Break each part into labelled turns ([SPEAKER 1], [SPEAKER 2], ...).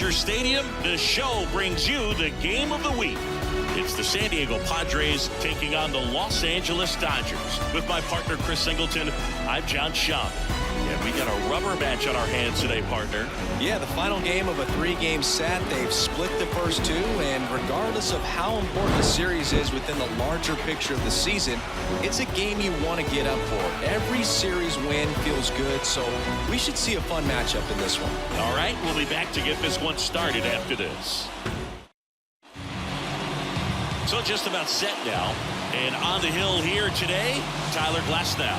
[SPEAKER 1] Dodger Stadium, the show brings you the game of the week. It's the San Diego Padres taking on the Los Angeles Dodgers. With my partner, Chris Singleton, I'm John Schaub. And we got a rubber match on our hands today, partner.
[SPEAKER 2] Yeah, the final game of a 3-game set. They've split the first 2, and regardless of how important the series is within the larger picture of the season, it's a game you want to get up for. Every series win feels good, so we should see a fun matchup in this one.
[SPEAKER 1] All right, we'll be back to get this one started after this. So just about set now, and on the hill here today, Tyler Glasnow.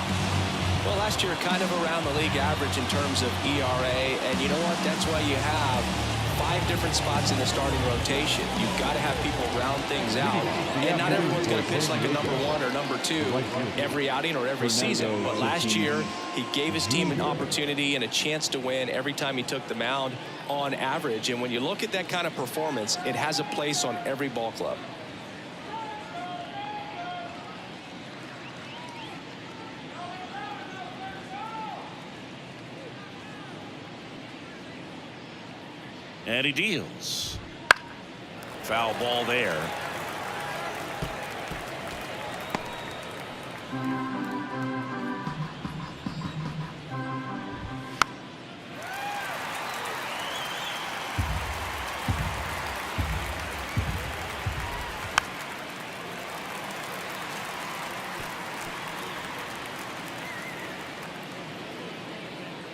[SPEAKER 2] Well, last year kind of around the league average in terms of ERA, and you know what? That's why you have 5 different spots in the starting rotation. You've got to have people round things out, and not everyone's going to pitch like a number 1 or number 2 every outing or every season. But last year, he gave his team an opportunity and a chance to win every time he took the mound on average. And when you look at that kind of performance, it has a place on every ball club.
[SPEAKER 1] And he deals. Foul ball there.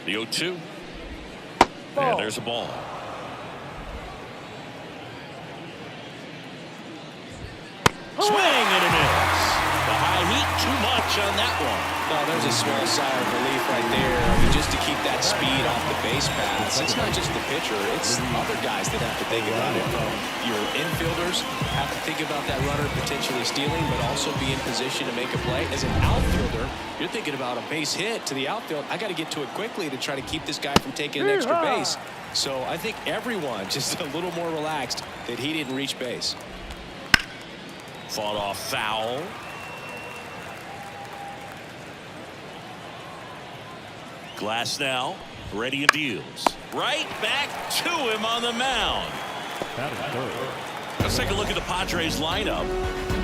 [SPEAKER 1] The 0-2. And there's a ball. Swing and a miss. The high heat, too much on that one.
[SPEAKER 2] No, there's a small sigh of relief right there. I mean, just to keep that speed off the base paths. It's not just the pitcher. It's other guys that have to think about it. Your infielders have to think about that runner potentially stealing, but also be in position to make a play. As an outfielder, you're thinking about a base hit to the outfield. I got to get to it quickly to try to keep this guy from taking an extra base. So I think everyone just a little more relaxed that he didn't reach base.
[SPEAKER 1] Fought off foul. Glasnow ready and deals. Right back to him on the mound. Let's take a look at the Padres lineup.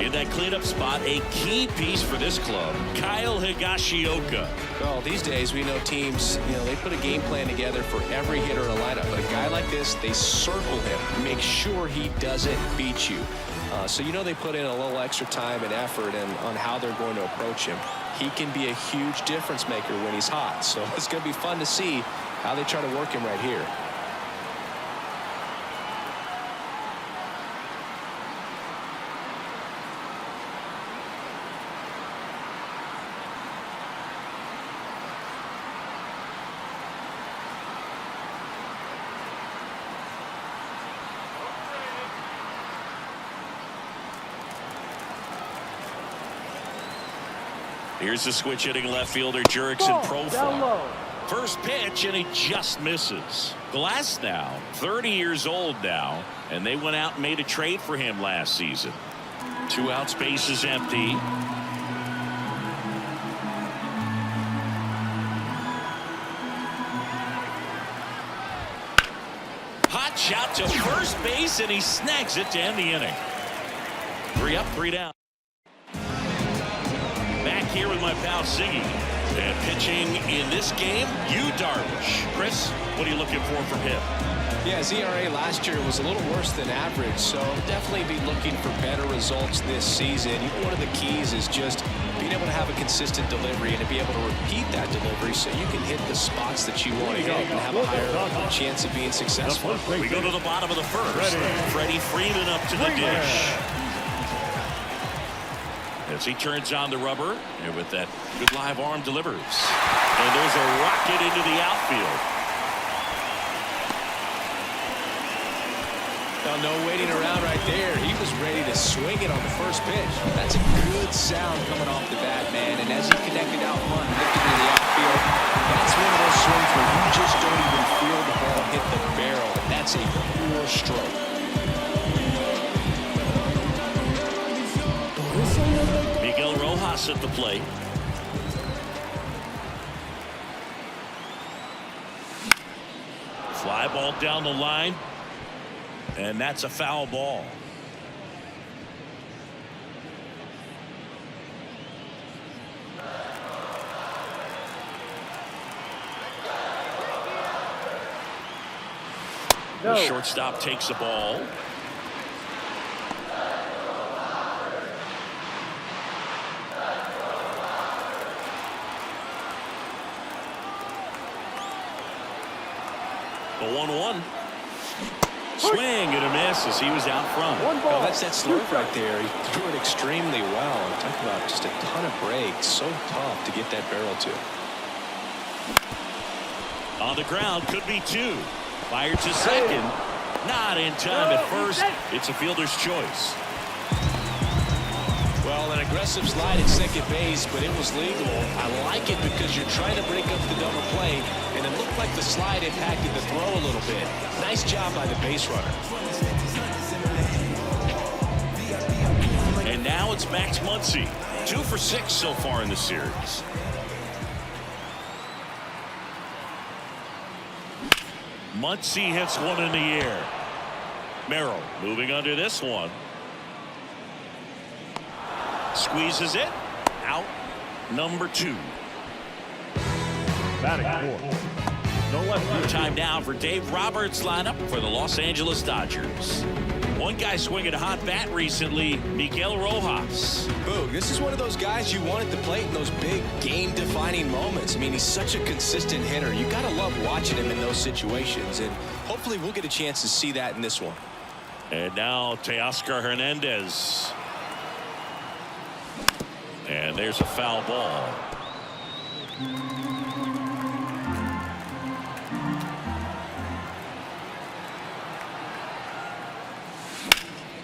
[SPEAKER 1] In that cleanup spot, a key piece for this club, Kyle Higashioka.
[SPEAKER 2] Well, these days we know teams, they put a game plan together for every hitter in a lineup. But a guy like this, they circle him, make sure he doesn't beat you. So they put in a little extra time and effort on how they're going to approach him. He can be a huge difference maker when he's hot. So it's going to be fun to see how they try to work him right here.
[SPEAKER 1] Here's the switch hitting left fielder Jurickson profile. First pitch and he just misses. Glasnow, 30 years old now, and they went out and made a trade for him last season. 2 outs, base is empty. Hot shot to first base and he snags it to end the inning. 3 up, 3 down. Here with my pal Siggy, and pitching in this game, Yu Darvish. Chris, what are you looking for from him?
[SPEAKER 2] Yeah, his ERA last year was a little worse than average, so definitely be looking for better results this season. One of the keys is just being able to have a consistent delivery and to be able to repeat that delivery so you can hit the spots that you want to hit and have a higher chance of being successful.
[SPEAKER 1] We go to the bottom of the first. Freddie Freeman up to the dish. As he turns on the rubber, and with that good live arm delivers. And there's a rocket into the outfield.
[SPEAKER 2] Now, no waiting around right there. He was ready to swing it on the first pitch. That's a good sound coming off the bat, man. And as he connected out front and lifted into the outfield, that's one of those swings where you just don't even feel the ball hit the barrel. And that's a pure stroke.
[SPEAKER 1] Miguel Rojas at the plate. Fly ball down the line. And that's a foul ball.
[SPEAKER 3] No.
[SPEAKER 1] The shortstop takes the ball. The 1-1. Swing and a miss as he was out front.
[SPEAKER 2] Well, that's that slurve right there. He threw it extremely well. Talk about just a ton of breaks. So tough to get that barrel to.
[SPEAKER 1] On the ground, could be two. Fired to second. Not in time at first. It's a fielder's choice.
[SPEAKER 2] Well, an aggressive slide at second base, but it was legal. I like it because you're trying to break up the double play, and it looked like the slide impacted the throw a little bit. Nice job by the base runner.
[SPEAKER 1] And now it's Max Muncy. 2 for 6 so far in the series. Muncy hits one in the air. Merrill moving under this one. Squeezes it. Out. Number 2.
[SPEAKER 3] Batting fourth. No left.
[SPEAKER 1] Time now for Dave Roberts' lineup for the Los Angeles Dodgers. One guy swinging a hot bat recently, Miguel Rojas.
[SPEAKER 2] Boog, this is one of those guys you want at the plate in those big game-defining moments. I mean, he's such a consistent hitter. You got to love watching him in those situations, and hopefully we'll get a chance to see that in this one.
[SPEAKER 1] And now Teoscar Hernandez. And there's a foul ball.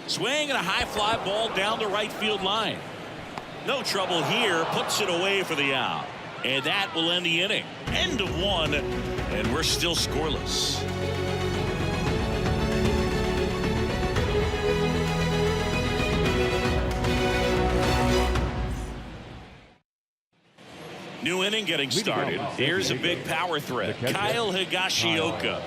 [SPEAKER 1] Swing and a high fly ball down the right field line. No trouble here. Puts it away for the out. And that will end the inning. End of 1. And we're still scoreless. New inning getting started. Here's a big power threat. Kyle Higashioka.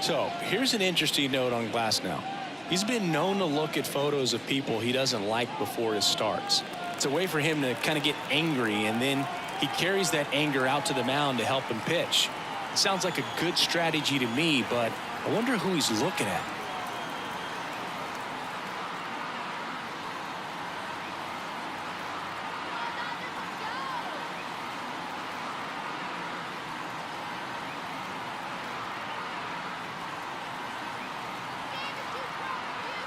[SPEAKER 2] So here's an interesting note on Glasnow. He's been known to look at photos of people he doesn't like before his starts. It's a way for him to kind of get angry, and then he carries that anger out to the mound to help him pitch. It sounds like a good strategy to me, but I wonder who he's looking at.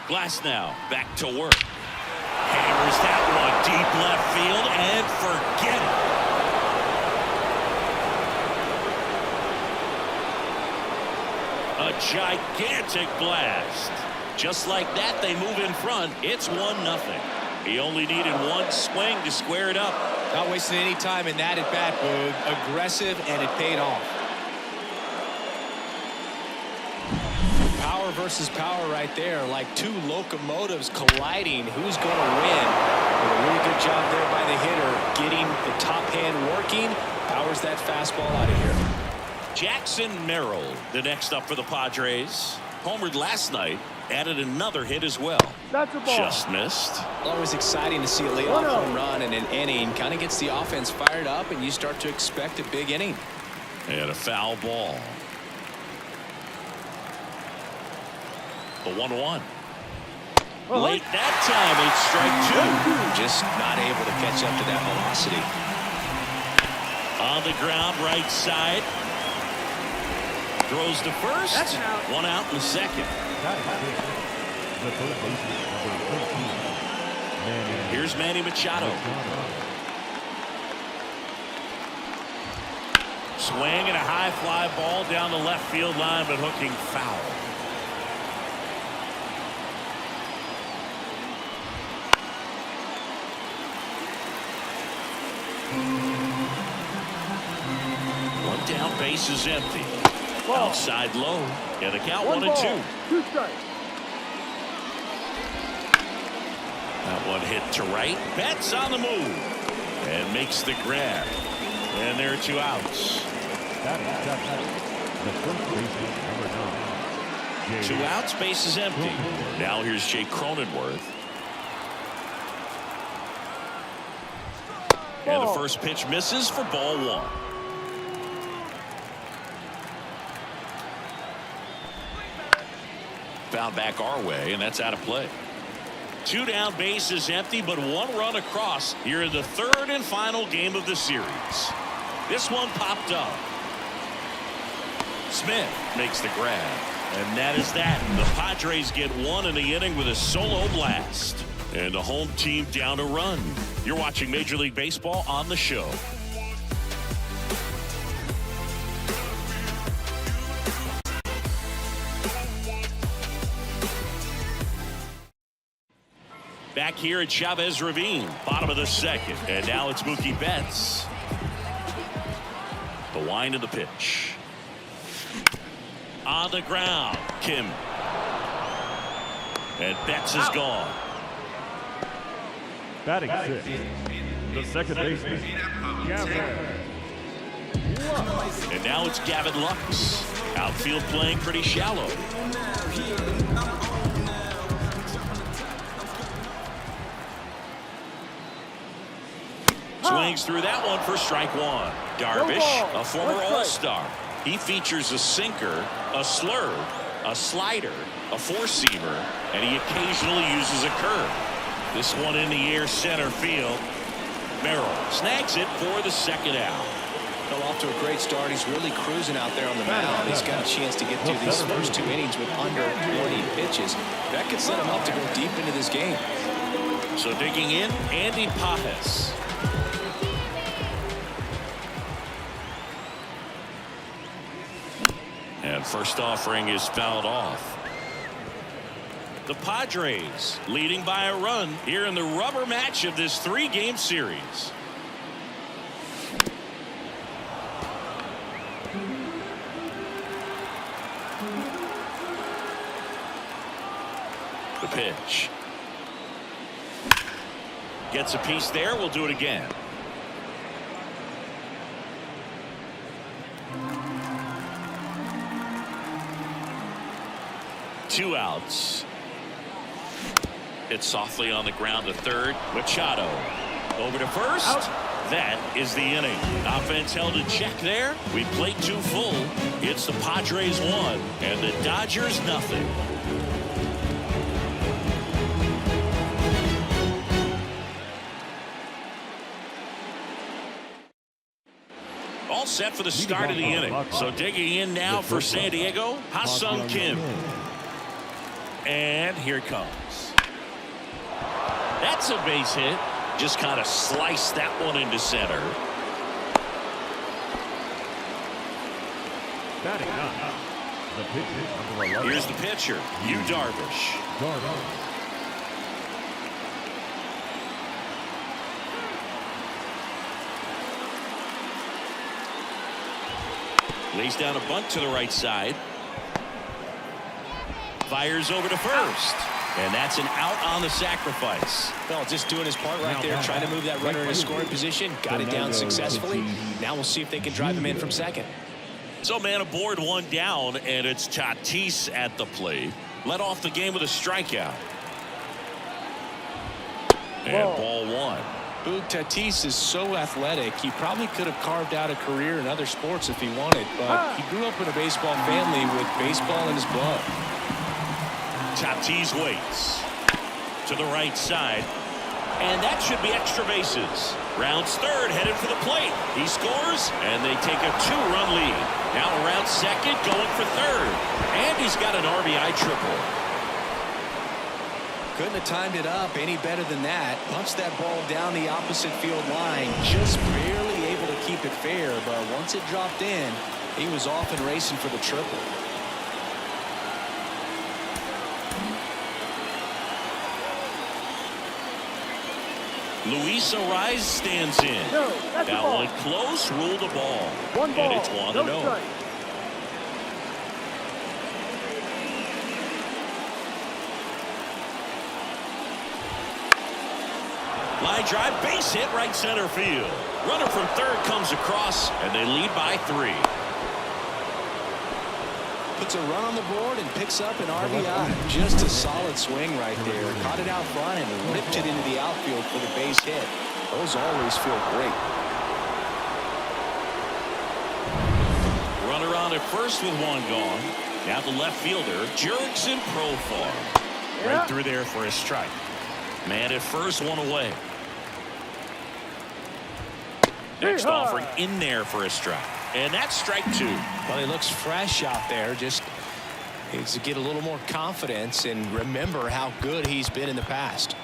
[SPEAKER 1] Glasnow back to work. Hammers that one deep left field and forget it. A gigantic blast. Just like that, they move in front. It's 1-0. He only needed one swing to square it up.
[SPEAKER 2] Not wasting any time in that at bat, Boog. Aggressive, and it paid off. Power versus power right there, like two locomotives colliding. Who's going to win? A really good job there by the hitter, getting the top hand working. Powers that fastball out of here.
[SPEAKER 1] Jackson Merrill, the next up for the Padres. Homered last night, added another hit as well.
[SPEAKER 3] That's a ball.
[SPEAKER 1] Just missed.
[SPEAKER 2] Always exciting to see a leadoff home run in an inning. Kind of gets the offense fired up, and you start to expect a big inning.
[SPEAKER 1] And a foul ball. The 1-1. Late that time, it's strike 2.
[SPEAKER 2] Just not able to catch up to that velocity.
[SPEAKER 1] On the ground, right side. Throws to first.
[SPEAKER 3] That's an out.
[SPEAKER 1] 1 out in the second. Here's Manny Machado. Swing and a high fly ball down the left field line, but hooking foul. One down, base is empty.
[SPEAKER 3] Ball.
[SPEAKER 1] Outside low. And the count 1
[SPEAKER 3] One
[SPEAKER 1] and 2.
[SPEAKER 3] ball. 2 strikes.
[SPEAKER 1] That one hit to right. Betts on the move. And makes the grab. And there are 2 outs.
[SPEAKER 3] That is the first baseman, number 9.
[SPEAKER 1] 2 outs, base is empty. Now here's Jake Cronenworth. And the first pitch misses for ball 1. Foul back our way, and that's out of play. 2 down, base is empty, but 1 run across here in the 3rd and final game of the series. This one popped up. Smith makes the grab, and that is that. The Padres get 1 in the inning with a solo blast, and the home team down a run. You're watching Major League Baseball on the show. Back here at Chavez Ravine, bottom of the 2nd, and now it's Mookie Betts. The wind of the pitch. On the ground, Kim. And Betts is gone.
[SPEAKER 3] Batting 6th, the second baseman, Gavin.
[SPEAKER 1] And now it's Gavin Lux. Outfield playing pretty shallow. Swings through that one for strike 1. Darvish, a former All-Star. He features a sinker, a slurve, a slider, a 4-seamer, and he occasionally uses a curve. This one in the air center field. Merrill snags it for the 2nd out.
[SPEAKER 2] Well, off to a great start. He's really cruising out there on the mound. He's got a chance to get through these first 2 innings with under 20 pitches. That could set him up to go deep into this game.
[SPEAKER 1] So digging in, Andy Pajes. And first offering is fouled off. The Padres leading by a run here in the rubber match of this 3-game series. The pitch. Gets a piece there. We'll do it again. Two outs. Hit softly on the ground to 3rd. Machado over to 1st. Out. That is the inning. Offense held in check there. We played 2 full. It's the Padres 1 and the Dodgers nothing. All set for the start of the inning. So digging in now for San Diego, Ha-Seong Kim. And here it comes. That's a base hit. Just kind of sliced that one into center. Here's the pitcher, Yu Darvish. Lays down a bunt to the right side. Fires over to 1st. And that's an out on the sacrifice.
[SPEAKER 2] Well, just doing his part right there, trying to move that runner in a scoring position. Got it down successfully. Now we'll see if they can drive him in from 2nd.
[SPEAKER 1] So man aboard, 1 down, and it's Tatis at the plate. Led off the game with a strikeout. And ball 1.
[SPEAKER 2] Tatis is so athletic. He probably could have carved out a career in other sports if he wanted, but he grew up in a baseball family with baseball in his blood.
[SPEAKER 1] Tatis waits to the right side, and that should be extra bases. Rounds 3rd, headed for the plate. He scores, and they take a 2-run lead. Now around 2nd, going for 3rd, and he's got an RBI triple.
[SPEAKER 2] Couldn't have timed it up any better than that. Punched that ball down the opposite field line, just barely able to keep it fair, but once it dropped in, he was off and racing for the triple.
[SPEAKER 1] Luis Ariz stands in. That one close, ruled the ball. And it's 1-0. Line drive, base hit, right center field. Runner from 3rd comes across, and they lead by 3.
[SPEAKER 2] puts a run on the board and picks up an RBI. Just a solid swing right there. Caught it out front and ripped it into the outfield for the base hit. Those always feel great.
[SPEAKER 1] Runner on at first with one gone. Now the left fielder, Jurickson Profar. Right through there for a strike. Man at first, one away. Next offering in there for a strike. And that's strike two.
[SPEAKER 2] Well, he looks fresh out there. Just needs to get a little more confidence and remember how good he's been in the past.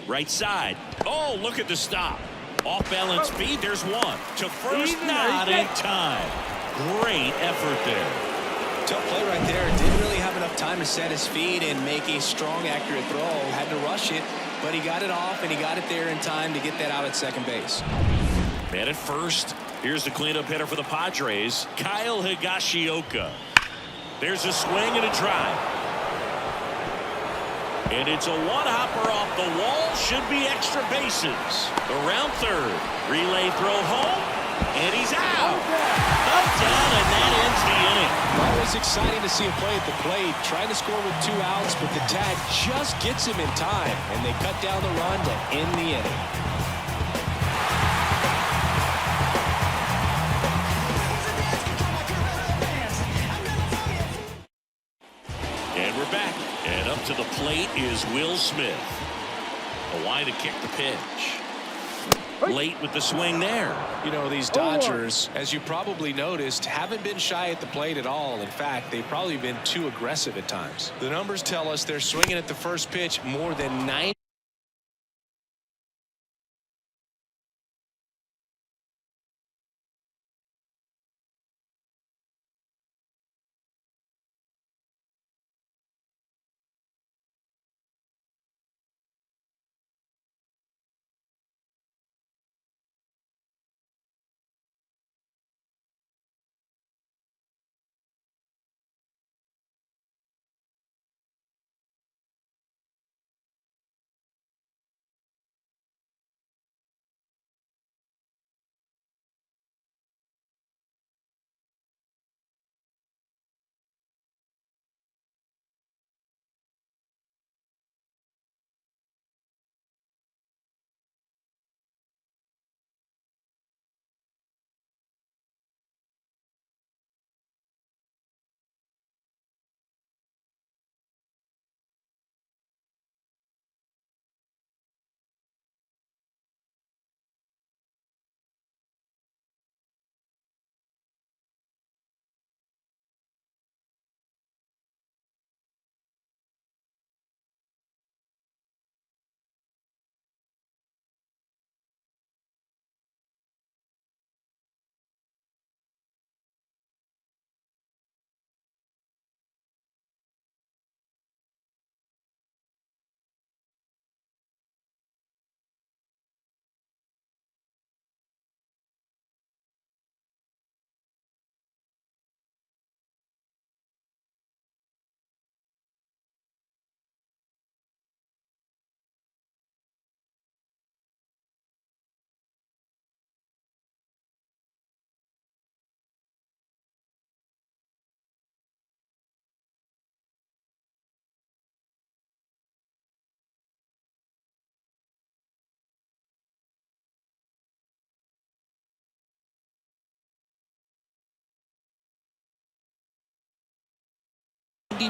[SPEAKER 1] Right side. Oh, look at the stop. Off balance speed. There's one. To first, not in time. Great effort there.
[SPEAKER 2] Tough play right there. Didn't really have enough time to set his feet and make a strong, accurate throw. Had to rush it, but he got it off and he got it there in time to get that out at second base.
[SPEAKER 1] Man at first. Here's the cleanup hitter for the Padres, Kyle Higashioka. There's a swing and a drive. And it's a one-hopper off the wall. Should be extra bases. Around third. Relay throw home. And he's out. Up, down, and that ends the inning.
[SPEAKER 2] Always exciting to see him play at the plate. Trying to score with 2 outs, but the tag just gets him in time. And they cut down the run to end the inning.
[SPEAKER 1] And we're back. And up to the plate is Will Smith. Hawaii to kick the pitch. Late with the swing there.
[SPEAKER 2] You know, these Dodgers, as you probably noticed, haven't been shy at the plate at all. In fact, they've probably been too aggressive at times. The numbers tell us they're swinging at the first pitch more than 90.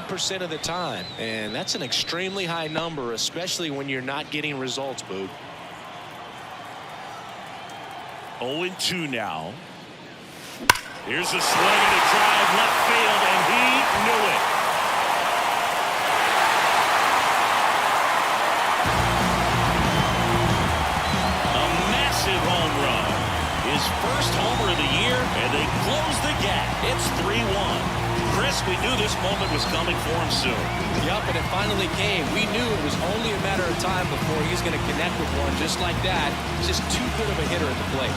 [SPEAKER 2] % of the time, and that's an extremely high number, especially when you're not getting results, Boog.
[SPEAKER 1] 0-2 now. Here's a swing and a drive left field, and he knew it. homer of the year, and they close the gap. It's 3-1. Chris, we knew this moment was coming for him soon.
[SPEAKER 2] Yep, and it finally came. We knew it was only a matter of time before he's going to connect with one just like that. He's just too good of a hitter at the plate.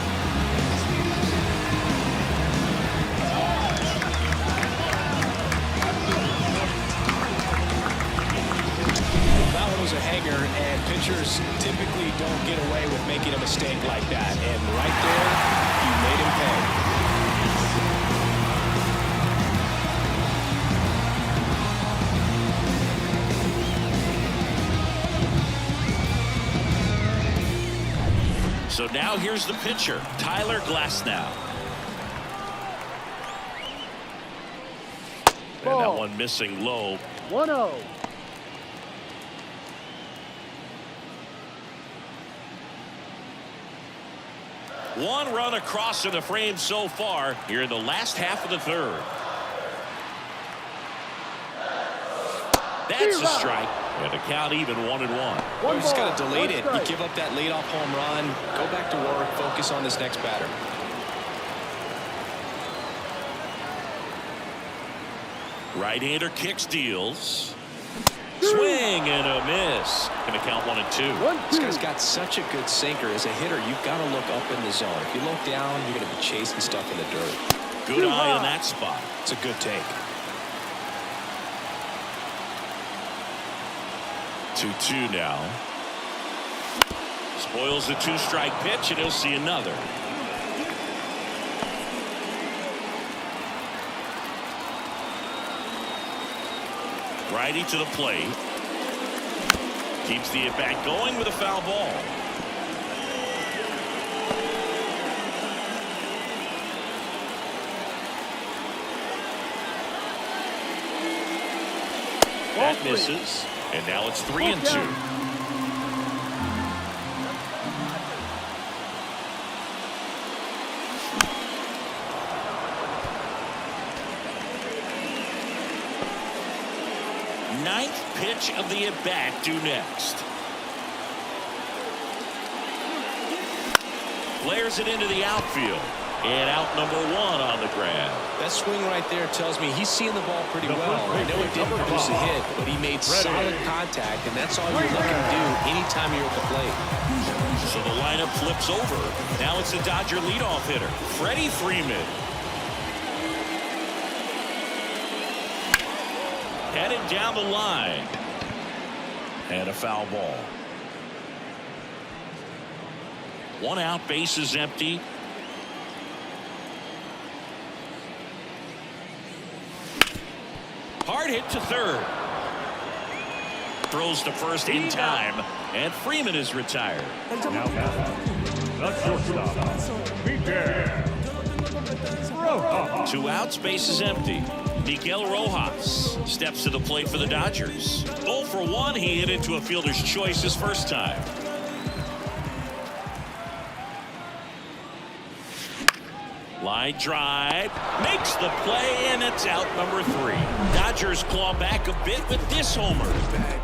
[SPEAKER 2] That one was a hanger, and pitchers typically don't get away with making a mistake like that. And right there, he made him pay.
[SPEAKER 1] So now here's the pitcher, Tyler Glasnow. And that one missing low.
[SPEAKER 4] 1-0.
[SPEAKER 1] One run across in the frame so far here in the last half of the third. That's a strike. And the count even 1-1.
[SPEAKER 2] Well, you just got to delete it. You give up that leadoff home run, go back to work, focus on this next batter.
[SPEAKER 1] Right-hander kicks, deals. Swing and a miss. Going to count 1-2.
[SPEAKER 2] This guy's got such a good sinker. As a hitter, you've got to look up in the zone. If you look down, you're going to be chasing stuff in the dirt.
[SPEAKER 1] Good eye in that spot.
[SPEAKER 2] It's a good take.
[SPEAKER 1] 2-2 now. Spoils the two-strike pitch, and he'll see another. Righty to the plate. Keeps the at-bat going with a foul ball. That misses. And now it's 3-2. Ninth pitch of the at-bat due next. Flares it into the outfield. And out number 1 on the grab.
[SPEAKER 2] That swing right there tells me he's seeing the ball pretty well. I know it didn't produce a hit, but he made solid contact, and that's all you're looking to do anytime you're at the plate.
[SPEAKER 1] So the lineup flips over. Now it's the Dodger leadoff hitter, Freddie Freeman. Headed down the line. And a foul ball. 1 out, base is empty. Hard hit to third. Throws to first in time, and Freeman is retired.
[SPEAKER 3] Now the shortstop, Miguel Rojas.
[SPEAKER 1] 2 outs, base is empty. Miguel Rojas steps to the plate for the Dodgers. 0 for 1, he hit into a fielder's choice his first time. Line drive, makes the play, and it's out number 3. Dodgers claw back a bit with this homer.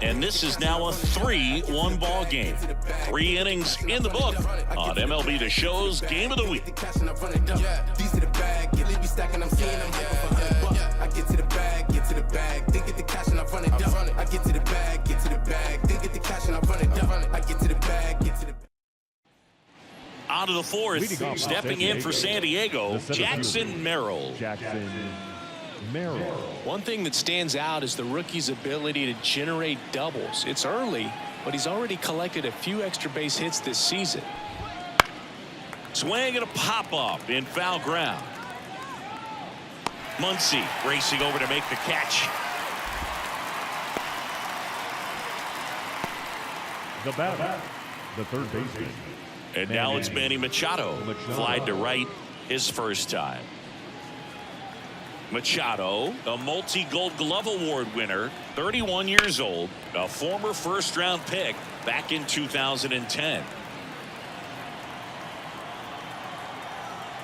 [SPEAKER 1] And this is now a 3-1 ball game. 3 innings in the book on MLB The Show's Game of the Week. On to the 4th, stepping in for San Diego, Jackson Merrill.
[SPEAKER 2] One thing that stands out is the rookie's ability to generate doubles. It's early, but he's already collected a few extra base hits this season.
[SPEAKER 1] Swing and a pop-up in foul ground. Muncy racing over to make the catch.
[SPEAKER 3] The batter, the third baseman.
[SPEAKER 1] And now it's Manny Machado. Flied to right his first time. Machado, a multi-Gold Glove Award winner, 31 years old, a former first-round pick back in 2010.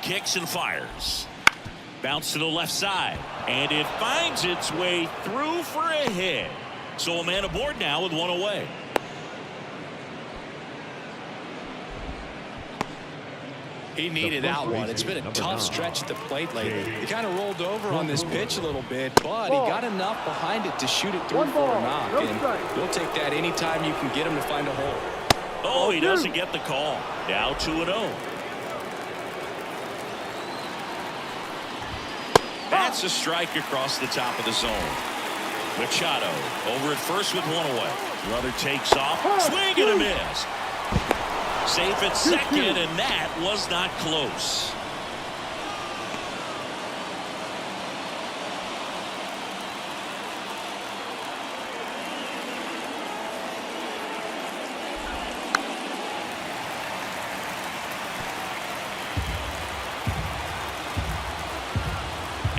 [SPEAKER 1] Kicks and fires. Bounce to the left side, and it finds its way through for a hit. So a man aboard now with 1 away.
[SPEAKER 2] He needed that one. It's been a tough stretch at the plate lately. He kind of rolled over on this pitch a little bit, but he got enough behind it to shoot it through for a knock. And you'll take that anytime you can get him to find a hole.
[SPEAKER 1] Oh, he doesn't get the call. Now 2-0. That's a strike across the top of the zone. Machado over at first with one away. Runner takes off. Swing and a miss. Safe at second, and that was not close.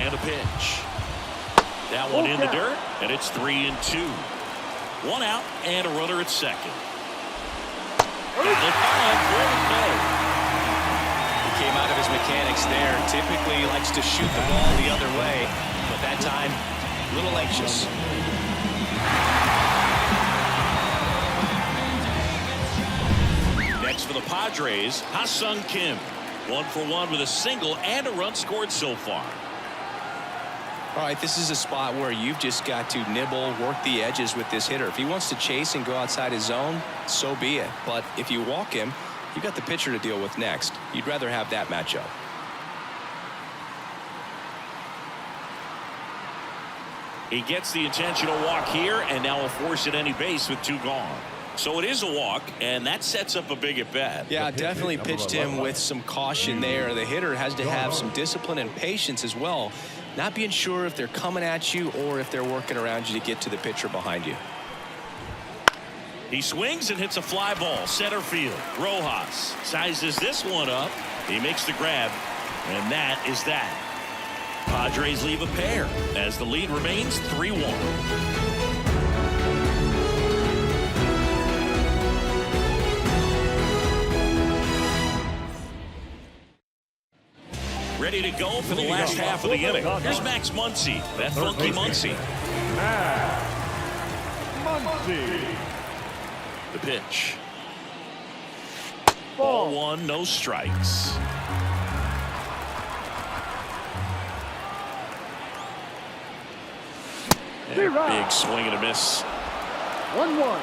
[SPEAKER 1] And a pitch. That one in the dirt, and it's 3-2. One out and a runner at second. He came
[SPEAKER 2] out of his mechanics there. Typically he likes to shoot the ball the other way, but that time a little anxious.
[SPEAKER 1] Next for the Padres, Ha-Sung Kim. 1 for 1 with a single and a run scored so far.
[SPEAKER 2] All right, this is a spot where you've just got to nibble, work the edges with this hitter. If he wants to chase and go outside his zone, so be it. But if you walk him, you've got the pitcher to deal with next. You'd rather have that matchup.
[SPEAKER 1] He gets the intentional walk here, and now will force at any base with 2 gone. So it is a walk, and that sets up a big at bat.
[SPEAKER 2] Yeah, definitely pitched him with some caution there. The hitter has to have some discipline and patience as well. Not being sure if they're coming at you or if they're working around you to get to the pitcher behind you.
[SPEAKER 1] He swings and hits a fly ball center field. Rojas sizes this one up. He makes the grab, and that is that. Padres leave a pair as the lead remains 3-1. Ready to go for the last half of the inning. Here's Max Muncy. That funky Muncy. The pitch. Ball 1, no strikes. Big swing and a miss.
[SPEAKER 3] 1-1.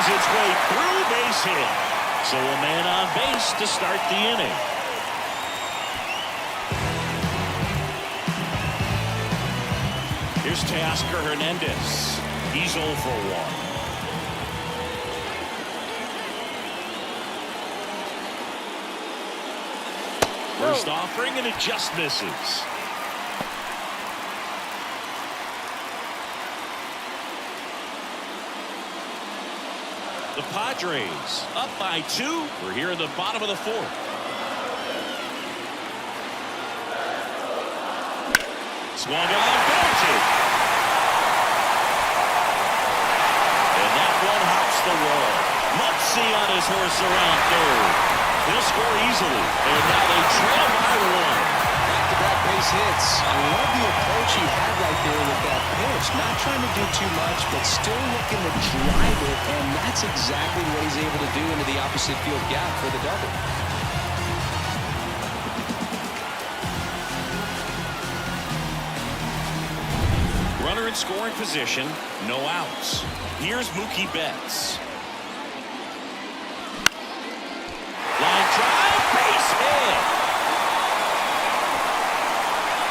[SPEAKER 1] Its way through, base hit. So a man on base to start the inning. Here's Teoscar Hernandez. He's 0 for 1. First offering, and it just misses. The Padres up by 2. We're here in the bottom of the 4th. Swung on, belted. And that one hops the wall. Muncy on his horse around third. He'll score easily. And now they trail by 1.
[SPEAKER 2] Back-to-back base hits. I love the approach he had right there with that pitch. Not trying to do too much, but still looking to drive it, and that's exactly what he's able to do into the opposite field gap for the double.
[SPEAKER 1] Runner in scoring position, no outs. Here's Mookie Betts. Line drive, base hit.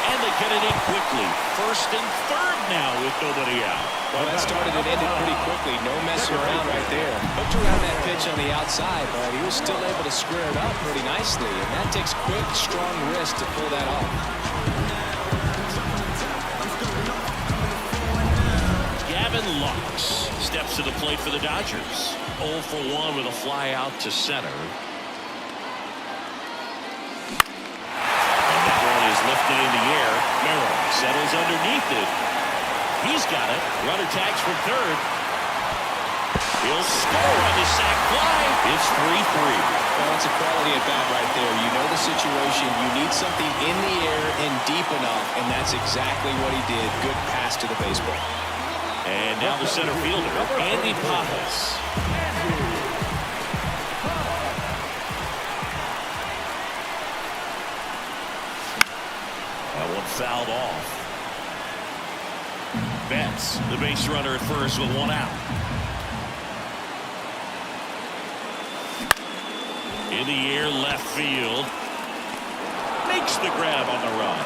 [SPEAKER 1] And they get it in quickly. First and third now with nobody out.
[SPEAKER 2] Well, that started and ended pretty quickly. No messing around right there. Hooked around that pitch on the outside, but he was still able to square it up pretty nicely. And that takes quick, strong wrist to pull that off.
[SPEAKER 1] Gavin Lux steps to the plate for the Dodgers. 0 for 1 with a fly out to center. Lifted in the air. Merrill settles underneath it. He's got it. Runner tags from third. He'll score on the sac fly. It's 3-3.
[SPEAKER 2] Well, that's a quality at bat right there. You know the situation. You need something in the air and deep enough, and that's exactly what he did. Good pass to the baseball.
[SPEAKER 1] And now the center fielder, Andy Padres. That one fouled off. Betts, the base runner at first with one out. In the air, left field. Makes the grab on the run.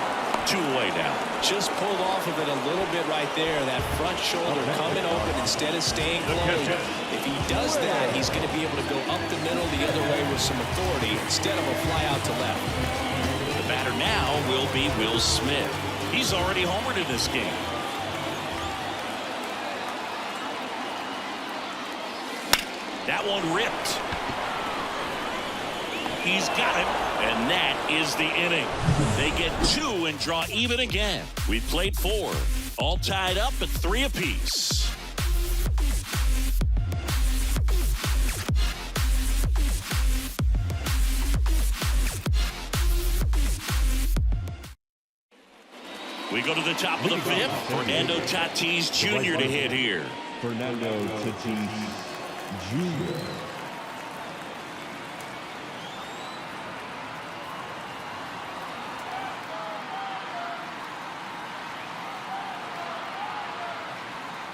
[SPEAKER 1] 2 away now.
[SPEAKER 2] Just pulled off of it a little bit right there. That front shoulder coming open instead of staying closed. If he does that, he's going to be able to go up the middle the other way with some authority instead of a fly out to left.
[SPEAKER 1] The batter now will be Will Smith. He's already homered in this game. That one ripped. He's got it, and that is the inning. They get 2 and draw even again. We played 4, all tied up at 3 apiece. We go to the top of the 5th. Fernando Tatis Jr. to hit here.
[SPEAKER 3] Fernando Tatis Jr.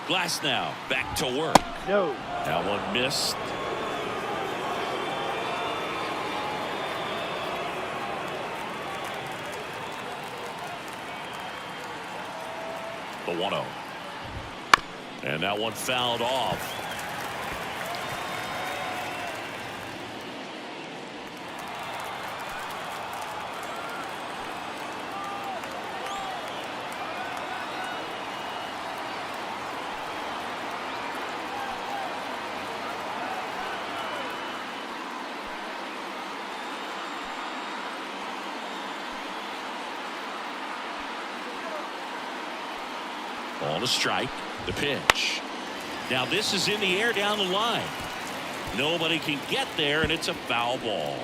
[SPEAKER 1] Glass now back to work.
[SPEAKER 3] No.
[SPEAKER 1] That one missed. The 1-0. And that one fouled off. On a strike, the pitch. Now this is in the air down the line. Nobody can get there, and it's a foul ball.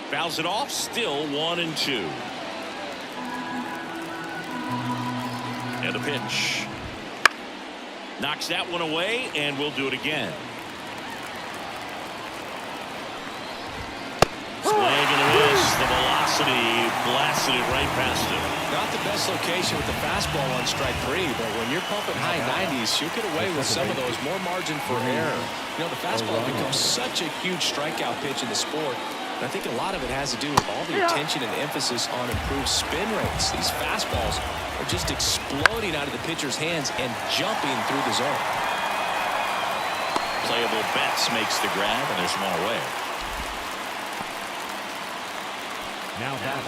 [SPEAKER 1] Fouls it off, still 1-2. And the pitch. Knocks that one away, and we'll do it again. Swing and a miss. The velocity blasted it right past him.
[SPEAKER 2] Not the best location with the fastball on strike 3, but when you're pumping high 90s, you'll get away with some of those. More margin for error. You know, the fastball becomes such a huge strikeout pitch in the sport. And I think a lot of it has to do with all the attention and emphasis on improved spin rates. These fastballs are just exploding out of the pitcher's hands and jumping through the zone.
[SPEAKER 1] Playable Betts makes the grab, and there's one away.
[SPEAKER 3] Now that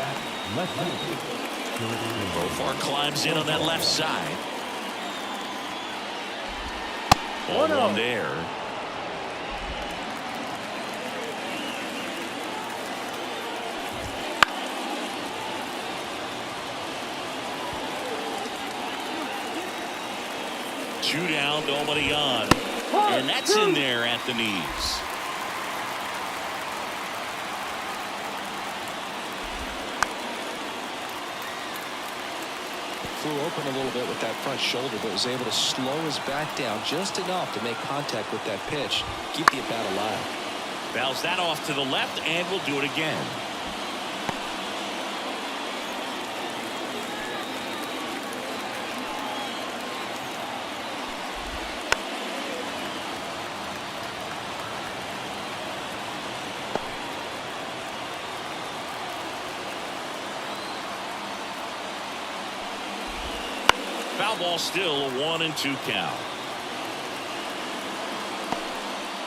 [SPEAKER 3] left field.
[SPEAKER 1] Profar climbs in on that left side. Ball one there. Two down, nobody on. And that's in there at the knees.
[SPEAKER 2] Flew open a little bit with that front shoulder, but was able to slow his back down just enough to make contact with that pitch. Keep the at-bat alive.
[SPEAKER 1] Fouls that off to the left, and we'll do it again. Foul ball, still a 1-2 count.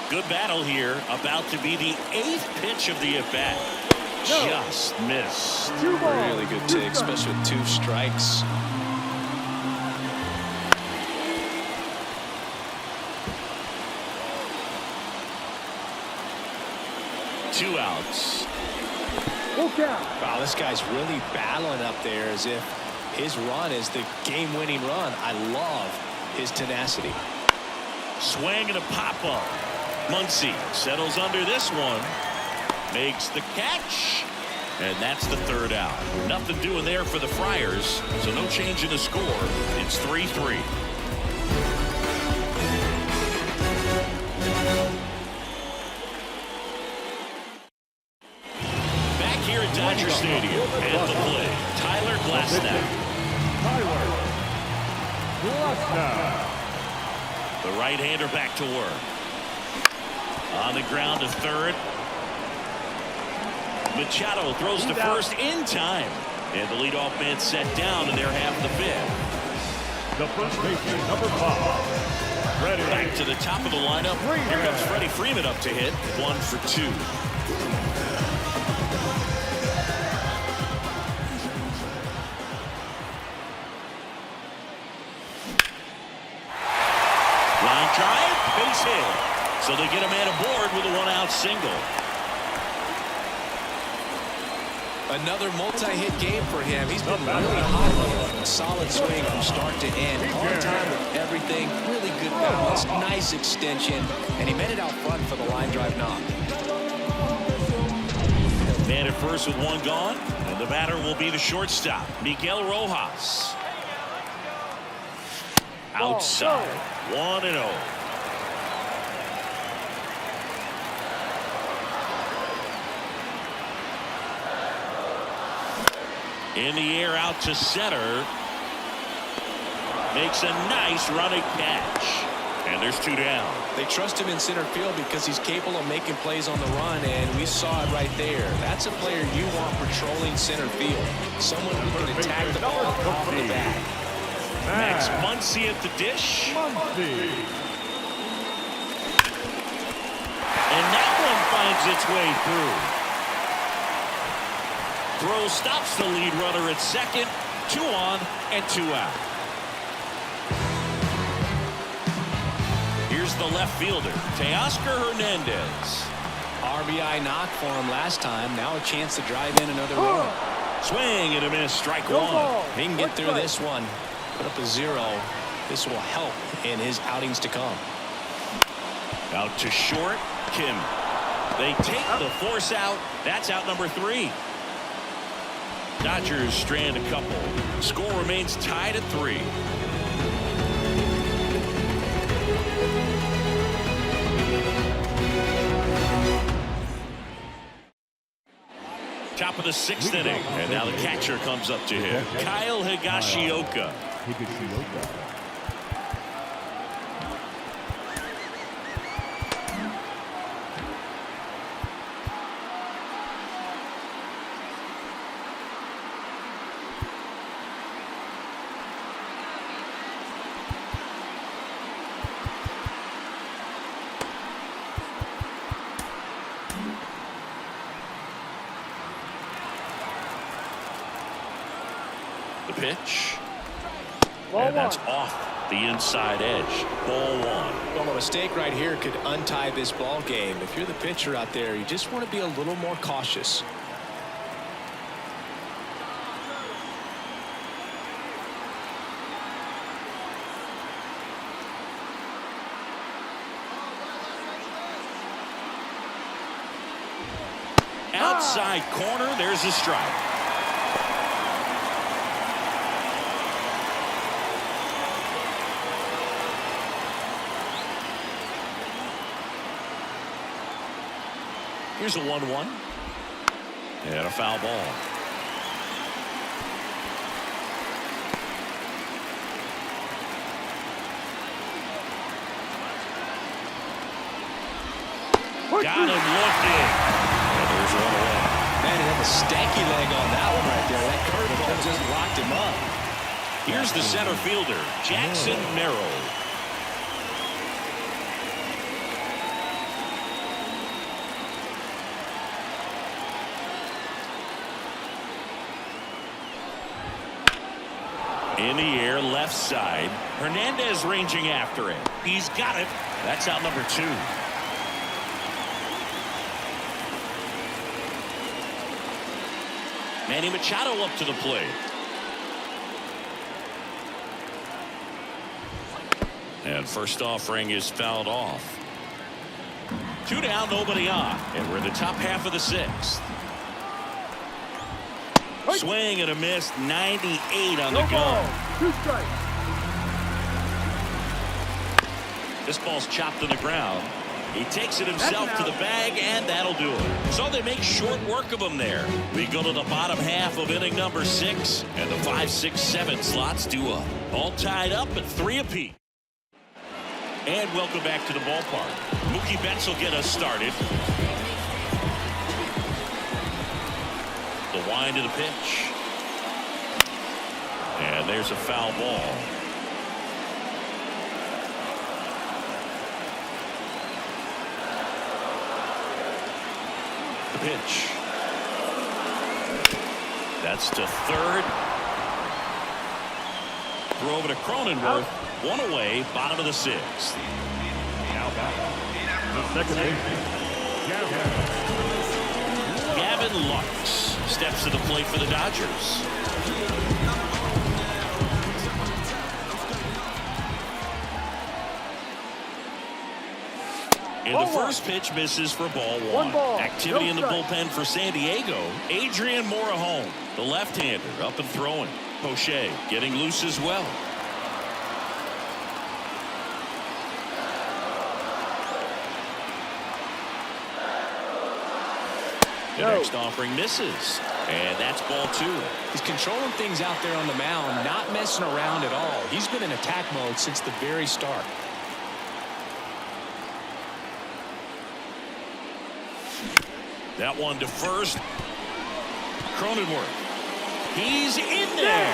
[SPEAKER 1] Good battle here. About to be the 8th pitch of the at-bat. Just missed.
[SPEAKER 2] Really good take, especially with 2 strikes.
[SPEAKER 1] Two outs.
[SPEAKER 2] Wow, this guy's really battling up there as if his run is the game-winning run. I love his tenacity.
[SPEAKER 1] Swing and a pop-up. Muncy settles under this one. Makes the catch. And that's the third out. Nothing doing there for the Friars, so no change in the score. It's 3-3. Back here at Dodger Stadium, and the play, Tyler Glasnow. The right-hander back to work. On the ground to third. Machado throws to first in time. And the leadoff man set down in their half of the fifth.
[SPEAKER 3] The first baseman, number 5. Ready.
[SPEAKER 1] Back to the top of the lineup. Here comes Freddie Freeman up to hit. 1 for 2. Line drive, base hit. So they get a man aboard with a 1-out single.
[SPEAKER 2] Another multi-hit game for him. He's been really hot. A solid swing from start to end. On time with everything. Really good balance. Nice extension. And he made it out front for the line drive knock.
[SPEAKER 1] Man at first with 1 gone. And the batter will be the shortstop, Miguel Rojas. Outside. 1-0. In the air out to center. Makes a nice running catch. And there's 2 down.
[SPEAKER 2] They trust him in center field because he's capable of making plays on the run, and we saw it right there. That's a player you want patrolling center field. Someone who can attack the ball off the bat.
[SPEAKER 1] Max Muncy at the dish. And that one finds its way through. Throw stops the lead runner at second. 2 on and 2 out. Here's the left fielder, Teoscar Hernandez.
[SPEAKER 2] RBI knock for him last time. Now a chance to drive in another run.
[SPEAKER 1] Swing and a miss. Strike 1.
[SPEAKER 2] He can get through this one. Put up a 0. This will help in his outings to come.
[SPEAKER 1] Out to short. Kim. They take the force out. That's out number 3. Dodgers strand a couple. Score remains tied at 3. Top of the 6th inning, and now the catcher comes up to him. Kyle Higashioka. The pitch. And that's off the inside edge. Ball 1.
[SPEAKER 2] Well, a mistake right here could untie this ball game. If you're the pitcher out there, you just want to be a little more cautious.
[SPEAKER 1] Outside corner, there's a strike. Here's a 1-1. And a foul ball. Got him looking. And there's 1 away.
[SPEAKER 2] Man, he had a stanky leg on that one right there. That curveball just locked him up.
[SPEAKER 1] Here's the center fielder, Jackson Merrill. In the air, left side. Hernandez ranging after it. He's got it. That's out number 2. Manny Machado up to the plate. And first offering is fouled off. 2 down, nobody on. And we're in the top half of the 6th. Swing and a miss, 98 on the gun.
[SPEAKER 3] 2 strikes.
[SPEAKER 1] This ball's chopped to the ground. He takes it himself to the bag, and that'll do it. So they make short work of him there. We go to the bottom half of inning number 6, and the 5, 6, 7 slots do up. All tied up at 3 apiece. And welcome back to the ballpark. Mookie Betts will get us started. The wind of the pitch. And there's a foul ball. The pitch. That's to third. Throw over to Cronenworth. 1 away, bottom of the 6th.
[SPEAKER 3] Now back. The second baseman,
[SPEAKER 1] Gavin Lux steps to the plate for the Dodgers. And the first pitch misses for ball 1. Activity in the bullpen for San Diego. Adrian Morejon, the left-hander, up and throwing. Poche getting loose as well. The next offering misses. And that's ball 2.
[SPEAKER 2] He's controlling things out there on the mound, not messing around at all. He's been in attack mode since the very start.
[SPEAKER 1] That one to first. Cronenworth. He's in there.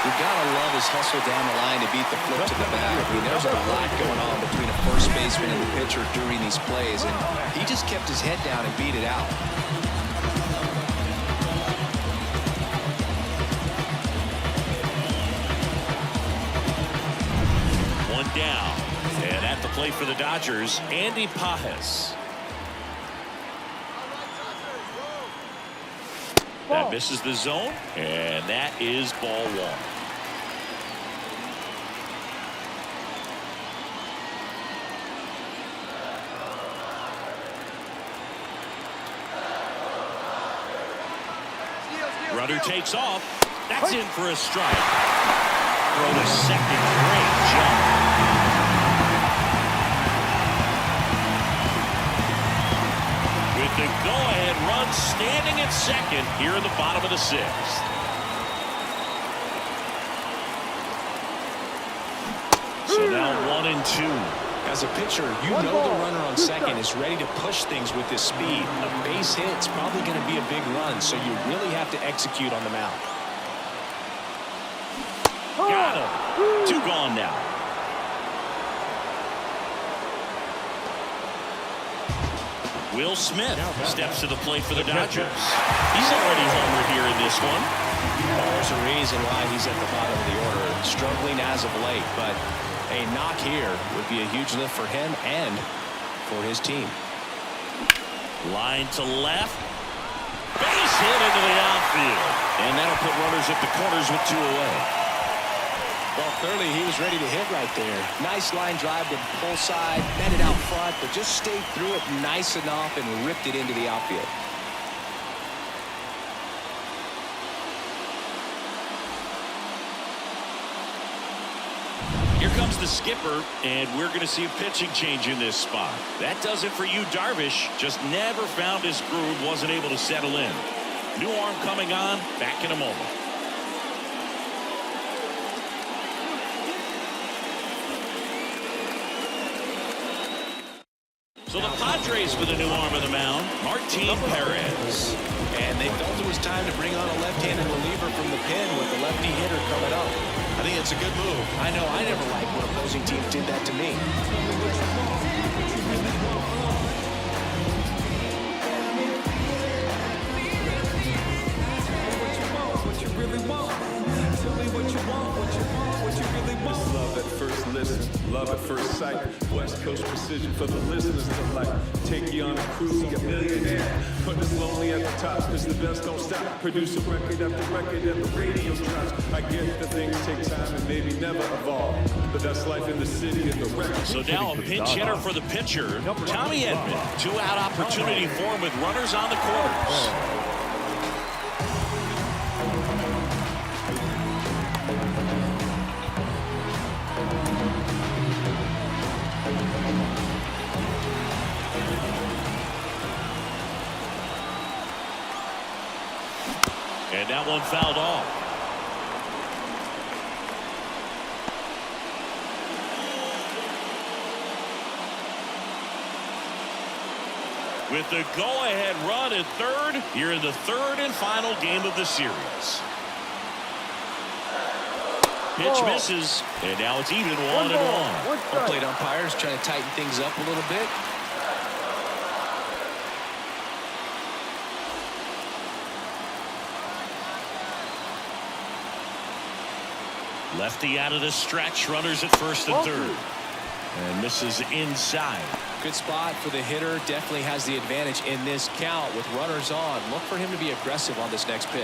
[SPEAKER 2] You've got to love his hustle down the line to beat the flip to the bag. I mean, there's a lot going on between a first baseman and the pitcher during these plays, and he just kept his head down and beat it out.
[SPEAKER 1] One down. And at the plate for the Dodgers, Andy Pages. That misses the zone, and that is ball 1. Runner takes off. That's in for a strike. Throw to second. Great jump. With the go-ahead run standing at second here in the bottom of the 6th. So now 1 and 2.
[SPEAKER 2] As a pitcher, you know the runner on second is ready to push things with his speed. A base hit's probably going to be a big run, so you really have to execute on the mound.
[SPEAKER 1] Got him. 2 gone now. Will Smith steps to the plate for the Dodgers. He's already homered here in this one.
[SPEAKER 2] There's a reason why he's at the bottom of the order. Struggling as of late, but a knock here would be a huge lift for him and for his team.
[SPEAKER 1] Line to left. Base hit into the outfield. And that'll put runners at the corners with 2 away.
[SPEAKER 2] Well, clearly he was ready to hit right there. Nice line drive to the pull side, met it out front, but just stayed through it nice enough and ripped it into the outfield.
[SPEAKER 1] Here comes the skipper, and we're going to see a pitching change in this spot. That does it for you, Darvish. Just never found his groove, wasn't able to settle in. New arm coming on, back in a moment. So the Padres with a new arm on the mound, Martin Perez.
[SPEAKER 2] And they felt it was time to bring on a left-handed reliever from the pen with the lefty hitter coming up. I think it's a good move. I know, I never liked when opposing teams did that to me.
[SPEAKER 4] What you really want. Tell me what you want, what you want, what you really want. This love at first listen. Love at first sight. West Coast precision for the listeners to like. Take you on a cruise, a millionaire. Put us lonely at the top, cause the best don't stop. Produce a record after record and the radio drops. I get that things take time and maybe never evolve. But that's life in the city and the record.
[SPEAKER 1] So now a pinch hitter for the pitcher, Tommy Edman. Two-out opportunity for him with runners on the corners. And that one fouled off. With the go-ahead run at third, here in the third and final game of the series. Pitch misses, and now it's even 1-1.
[SPEAKER 2] Well played umpires trying to tighten things up a little bit.
[SPEAKER 1] Lefty out of the stretch, runners at first and third. And misses inside.
[SPEAKER 2] Good spot for the hitter. Definitely has the advantage in this count with runners on. Look for him to be aggressive on this next pitch.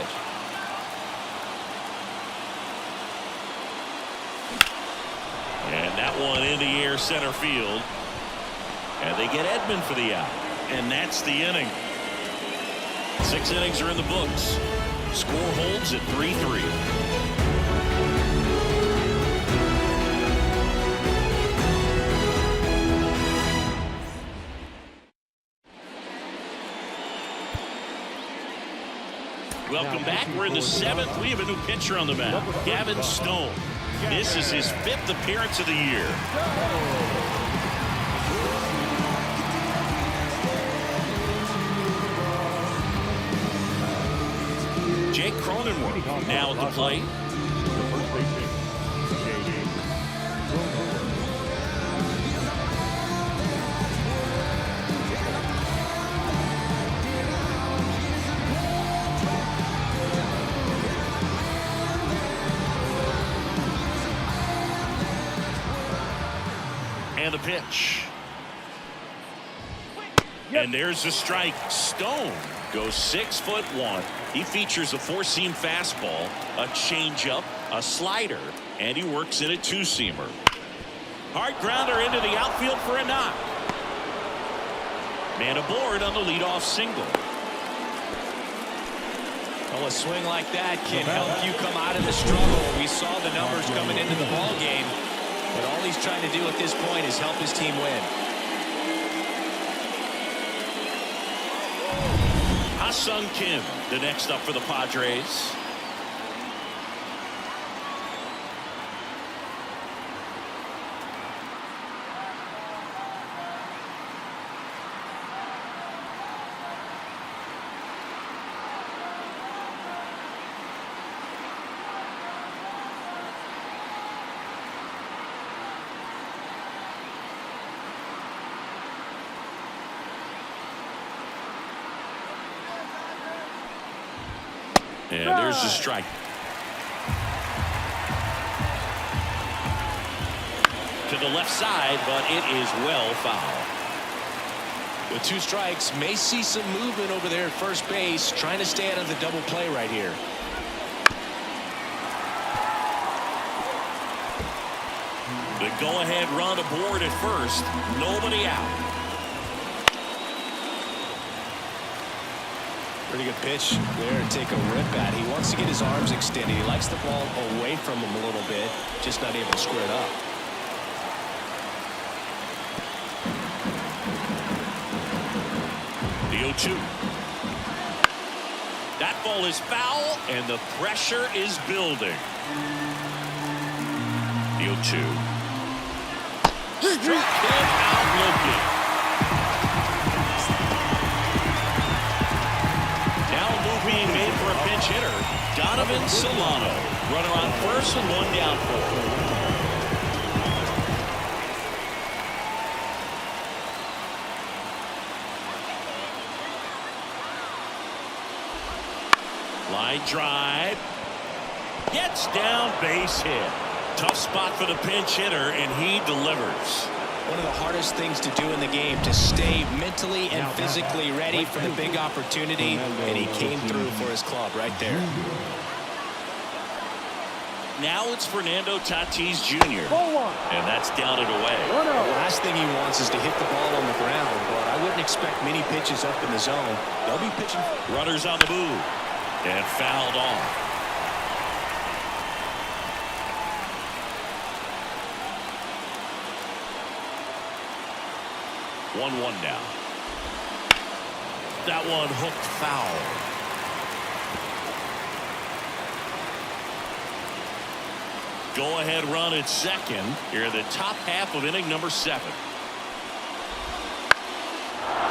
[SPEAKER 1] And that one in the air center field. And they get Edman for the out. And that's the inning. 6 innings are in the books. Score holds at 3-3. Welcome back. We're in the 7th. We have a new pitcher on the mound, Gavin Stone. This is his 5th appearance of the year. Jake Cronenworth now at the plate. And the pitch. And there's the strike. Stone goes 6'1". He features a 4-seam fastball, a changeup, a slider, and he works in a 2-seamer. Hard grounder into the outfield for a knock. Man aboard on the leadoff single.
[SPEAKER 2] Well, a swing like that can help you come out of the struggle. We saw the numbers coming into the ball game. But all he's trying to do at this point is help his team win.
[SPEAKER 1] Ha-Sung Kim, the next up for the Padres. And there's the strike. To the left side, but it is well foul.
[SPEAKER 2] With 2 strikes, may see some movement over there at first base, trying to stay out of the double play right here.
[SPEAKER 1] The go-ahead run aboard at first. Nobody out.
[SPEAKER 2] Pretty good pitch there to take a rip at. He wants to get his arms extended. He likes the ball away from him a little bit, just not able to square it up.
[SPEAKER 1] The 0-2. That ball is foul, and the pressure is building. The 0-2. Struck him out looking. Being made for a pinch hitter, Donovan Solano. Runner on first and 1 down for him. Line drive. Gets down, base hit. Tough spot for the pinch hitter, and he delivers.
[SPEAKER 2] One of the hardest things to do in the game, to stay mentally and physically ready for the big opportunity, and he came through for his club right there.
[SPEAKER 1] Now it's Fernando Tatis Jr. And that's down and away.
[SPEAKER 2] The last thing he wants is to hit the ball on the ground, but I wouldn't expect many pitches up in the zone. They'll be pitching.
[SPEAKER 1] Runners on the move. And fouled off. One now. That one hooked foul. Go ahead run at second here in the top half of inning number 7.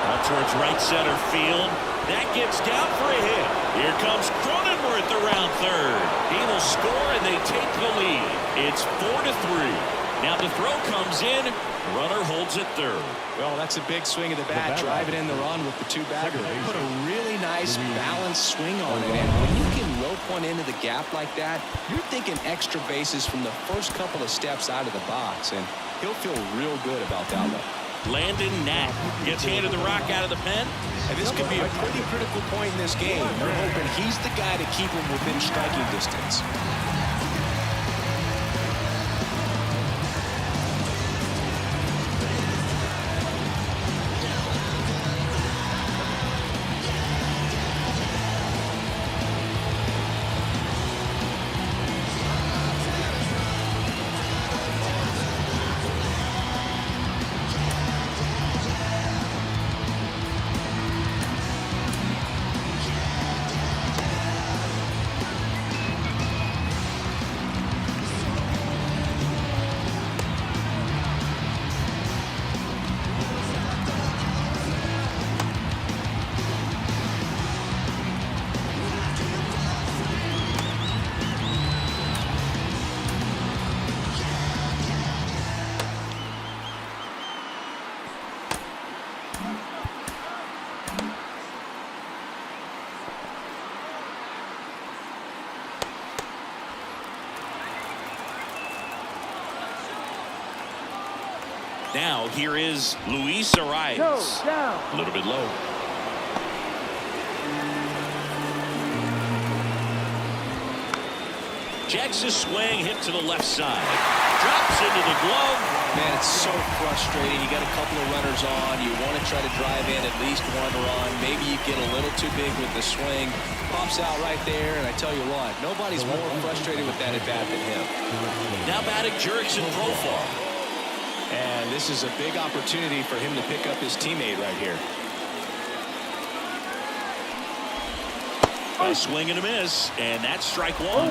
[SPEAKER 1] Out towards right center field. That gets down for a hit. Here comes Cronenworth around third. He will score and they take the lead. It's 4-3. Now the throw comes in. Runner holds it third.
[SPEAKER 2] Well, that's a big swing of the bat, driving in the run with the 2-bagger. They put a really nice balanced swing on it, and when you can rope one into the gap like that, you're thinking extra bases from the first couple of steps out of the box, and he'll feel real good about that one.
[SPEAKER 1] Landon Knack gets handed the rock out of the pen.
[SPEAKER 2] And this could be a pretty critical point in this game. They're hoping he's the guy to keep him within striking distance.
[SPEAKER 1] Now here is Luis Arias. A little bit low. Checks his swing, hit to the left side. Drops into the glove.
[SPEAKER 2] Man, it's so frustrating. You got a couple of runners on. You want to try to drive in at least one run. Maybe you get a little too big with the swing. Pops out right there, and I tell you what, nobody's more frustrated with that at bat than him.
[SPEAKER 1] Now batting Jurickson Profar.
[SPEAKER 2] And this is a big opportunity for him to pick up his teammate right here.
[SPEAKER 1] A swing and a miss, and that's strike one.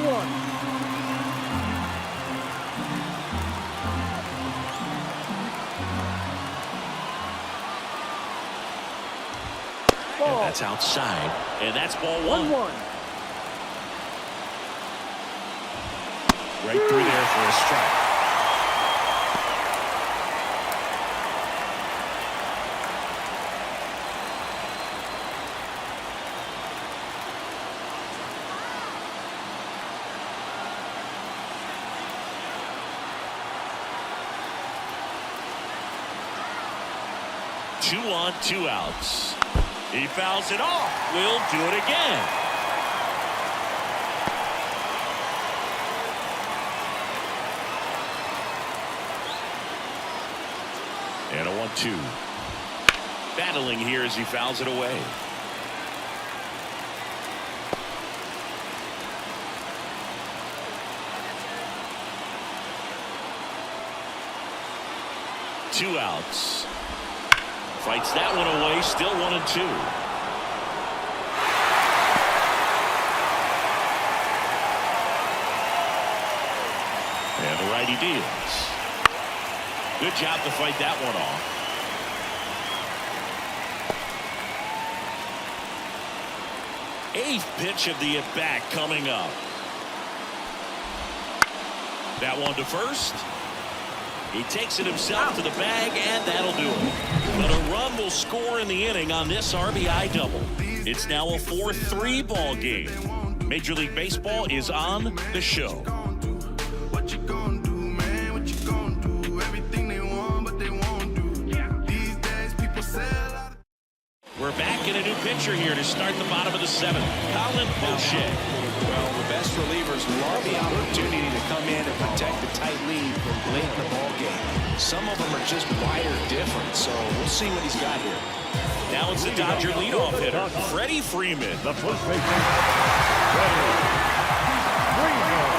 [SPEAKER 1] And that's outside, and that's ball one. Right through there for a strike. Two on, 2 outs. He fouls it off. We'll do it again. And a 1-2. Battling here as he fouls it away. Two outs. Fights that one away, still 1-2. And the righty deals. Good job to fight that one off. Eighth pitch of the at-bat coming up. That one to first. He takes it himself to the bag, and that'll do it. But a run will score in the inning on this RBI double. It's now a 4-3 ball game. Major League Baseball is on the show.
[SPEAKER 5] What you gonna do?
[SPEAKER 1] pitcher here to start the bottom of the 7th. Colin Boucher.
[SPEAKER 2] Well, the best relievers love the opportunity to come in and protect the tight lead late in the ball game. Some of them are just wired different, so we'll see what he's got here.
[SPEAKER 1] Now it's the Dodger leadoff hitter, Freddie Freeman.
[SPEAKER 3] The first baseman, Freddie Freeman.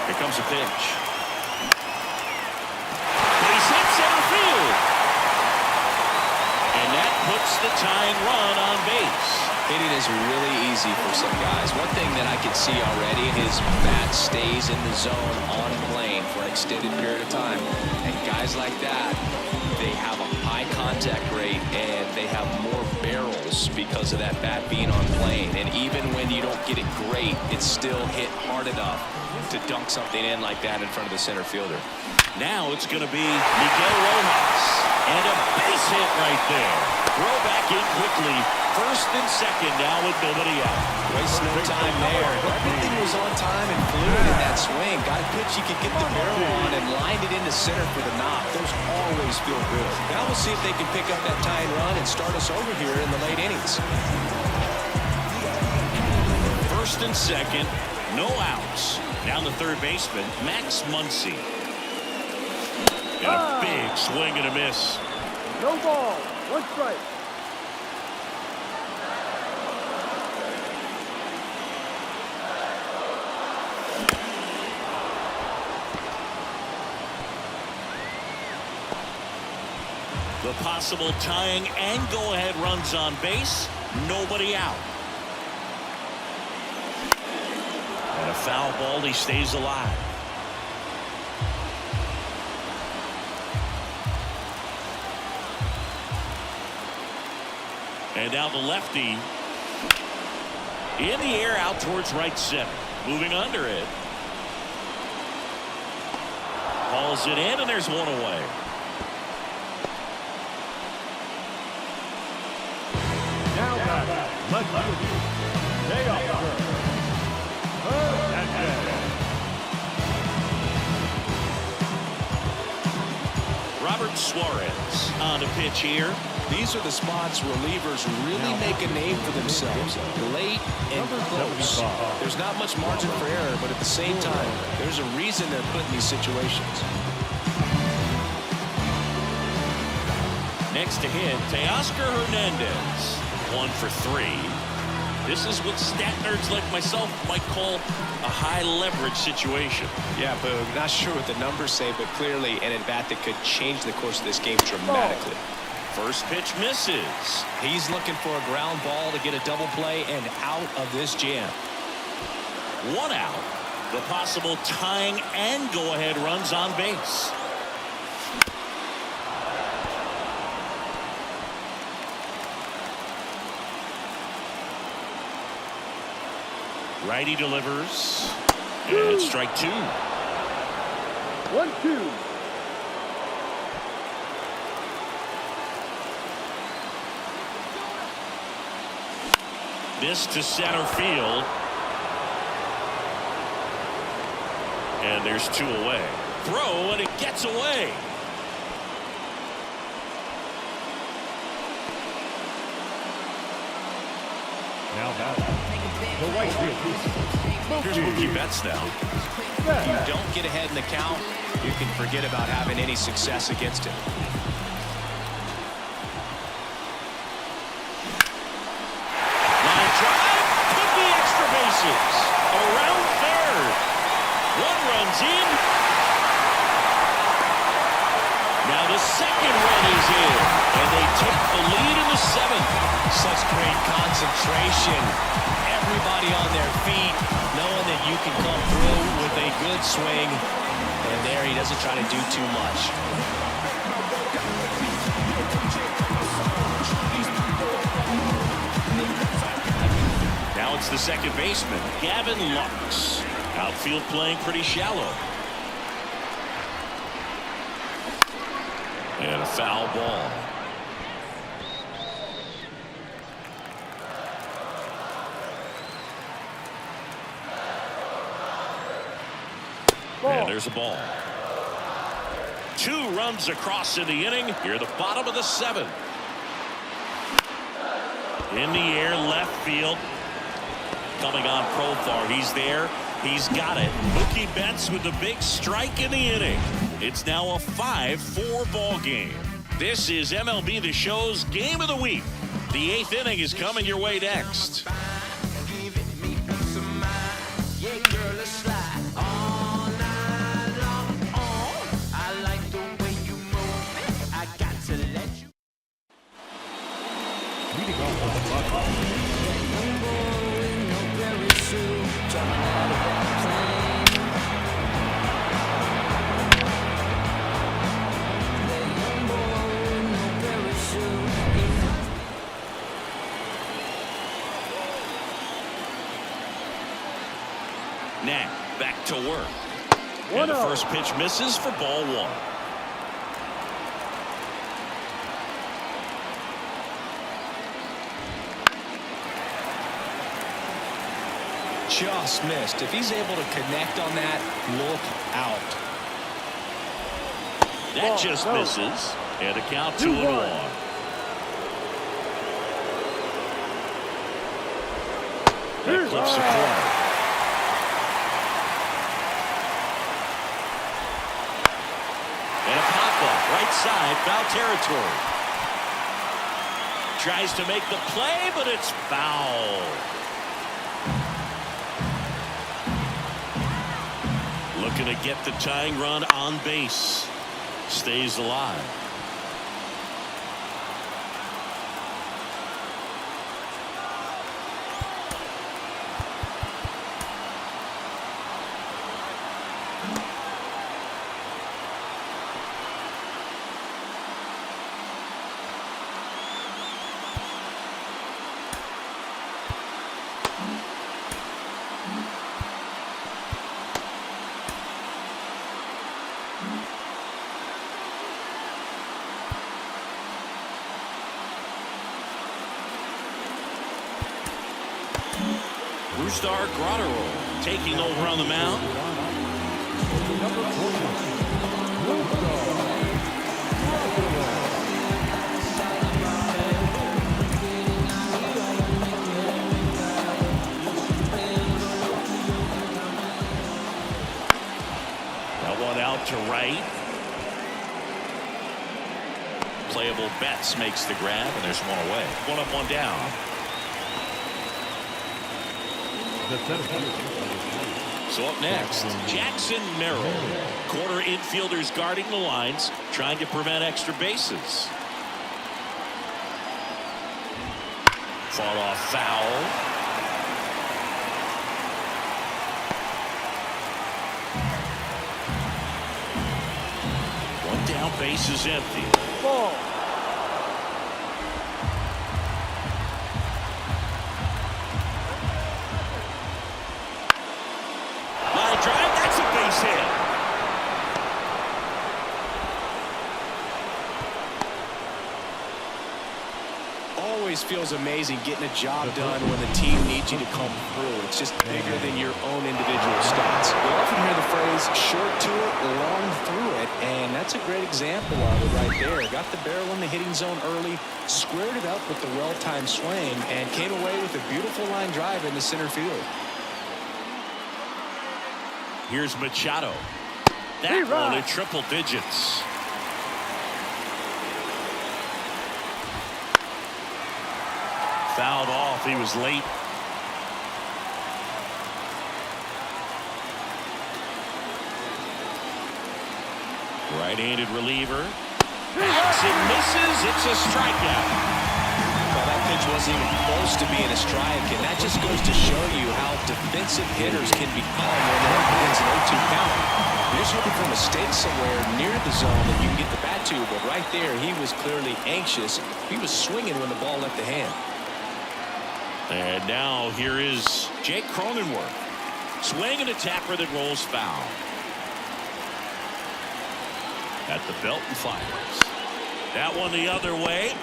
[SPEAKER 1] Here comes a pitch. Base hit center field. And that puts the tying run on base.
[SPEAKER 2] Hitting is really easy for some guys. One thing that I can see already, his bat stays in the zone on plane for an extended period of time. And guys like that, they have a high contact rate and they have more barrels because of that bat being on plane. And even when you don't get it great, it's still hit hard enough to dunk something in like that in front of the center fielder.
[SPEAKER 1] Now it's going to be Miguel Rojas. And a base hit right there. Throw back in quickly. First and second now with nobody out.
[SPEAKER 2] Waste no time there. Everything was on time and fluid in that swing. Got a pitch you could get the barrel on and lined it into center for the knock. Those always feel good. Now we'll see if they can pick up that tying run and start us over here in the late innings.
[SPEAKER 1] First and second, no outs. Down the third baseman, Max Muncy. And a big swing and a miss.
[SPEAKER 3] No ball, 1 strike.
[SPEAKER 1] The possible tying and go-ahead runs on base. Nobody out. And a foul ball. He stays alive. And now the lefty in the air out towards right center. Moving under it. Hauls it in, and there's one away.
[SPEAKER 3] Now back, let's stay up first.
[SPEAKER 1] Robert Suarez on the pitch here.
[SPEAKER 2] These are the spots relievers really make a name for themselves. Late and close. There's not much margin for error, but at the same time, there's a reason they're put in these situations.
[SPEAKER 1] Next to hit, Teoscar Hernandez. 1 for 3. This is what stat nerds like myself might call a high leverage situation.
[SPEAKER 2] Yeah, Boog, not sure what the numbers say, but clearly an at-bat that could change the course of this game dramatically.
[SPEAKER 1] First pitch misses.
[SPEAKER 2] He's looking for a ground ball to get a double play and out of this jam.
[SPEAKER 1] 1 out. The possible tying and go-ahead runs on base. Righty delivers. And strike 2.
[SPEAKER 3] 1-2.
[SPEAKER 1] This to center field. And there's 2 away. Throw, and it gets away.
[SPEAKER 3] Now back, the right field.
[SPEAKER 1] Here's Mookie Betts now.
[SPEAKER 2] If you don't get ahead in the count, you can forget about having any success against him.
[SPEAKER 1] Line drive, could be extra bases. Around third. 1 runs in. Now the second run is in, and they take the lead in the 7th.
[SPEAKER 2] Such great concentration. Everybody on their feet, knowing that you can come through with a good swing. And there he doesn't try to do too much.
[SPEAKER 1] Now it's the second baseman, Gavin Lux. Outfield playing pretty shallow. And a foul ball. And there's a ball. 2 runs across in the inning. Here at the bottom of the 7th. In the air, left field. Coming on Profar. He's there. He's got it. Mookie Betts with the big strike in the inning. It's now a 5-4 ball game. This is MLB The Show's Game of the Week. The 8th inning is coming your way next. Now, back to work. And the first pitch misses for ball 1.
[SPEAKER 2] Just missed. If he's able to connect on that, look out.
[SPEAKER 1] That just misses. And a count 2-1. That clips a corner. And a pop-up, right side, foul territory. Tries to make the play, but it's foul. Looking to get the tying run on base. Stays alive. Brusdar Graterol taking over on the mound. That one out to right. Playable Betts makes the grab, and there's one away. One up, one down. So up next, Jackson Merrill. Corner infielders guarding the lines, trying to prevent extra bases. Fought off foul. One down, base is empty. Ball.
[SPEAKER 2] Feels amazing getting a job done when the team needs you to come through. It's just bigger than your own individual stats. We often hear the phrase short to it, long through it, and that's a great example of it right there. Got the barrel in the hitting zone early, squared it up with the well-timed swing, and came away with a beautiful line drive in the center field.
[SPEAKER 1] Here's Machado. That one in triple digits. Fouled off. He was late. Right-handed reliever. It misses. It's a strikeout.
[SPEAKER 2] Well, that pitch wasn't even close to being a strike, and that just goes to show you how defensive hitters can become when they're up against an 0-2 count. You're just looking for mistakes somewhere near the zone that you can get the bat to, but right there, he was clearly anxious. He was swinging when the ball left the hand.
[SPEAKER 1] And now here is Jake Cronenworth. Swing and a tapper that rolls foul. At the belt and fires. That one the other way.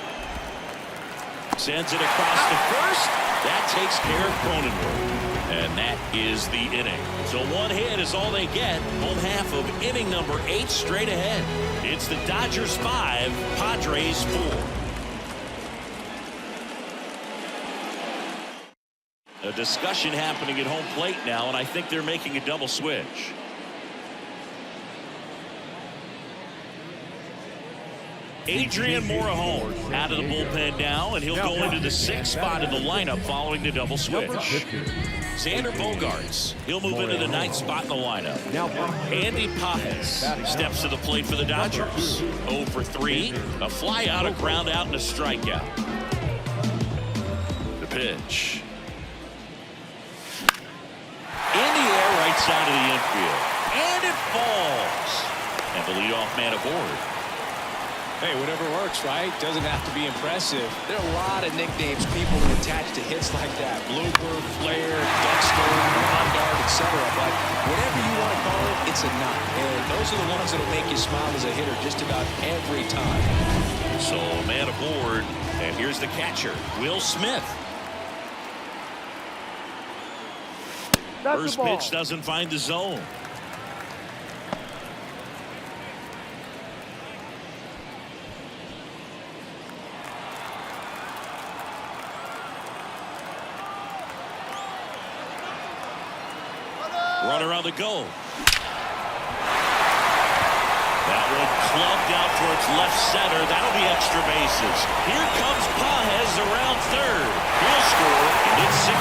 [SPEAKER 1] Sends it across to first. That takes care of Cronenworth. And that is the inning. So one hit is all they get. Home half of inning number 8 straight ahead. It's the Dodgers 5, Padres 4. A discussion happening at home plate now, and I think they're making a double switch. Adrian Morejon out of the bullpen now, and he'll go into the 6th spot in the lineup following the double switch. Xander Bogaerts, he'll move into the 9th spot in the lineup. Andy Pages steps to the plate for the Dodgers. 0 for 3, a fly out, a ground out, and a strikeout. The pitch. In the air, right side of the infield. And it falls. And the leadoff man aboard.
[SPEAKER 2] Hey, whatever works, right? Doesn't have to be impressive. There are a lot of nicknames people can attach to hits like that. Blooper, flare, duckstone, lawn dart, etc. But whatever you want to call it, it's a knot. And those are the ones that will make you smile as a hitter just about every time.
[SPEAKER 1] So, man aboard. And here's the catcher, Will Smith. First pitch doesn't find the zone. Runner on the go. That one clubbed out towards left center. That'll be extra bases. Here comes Pages around third. He'll score, and it's 6-4.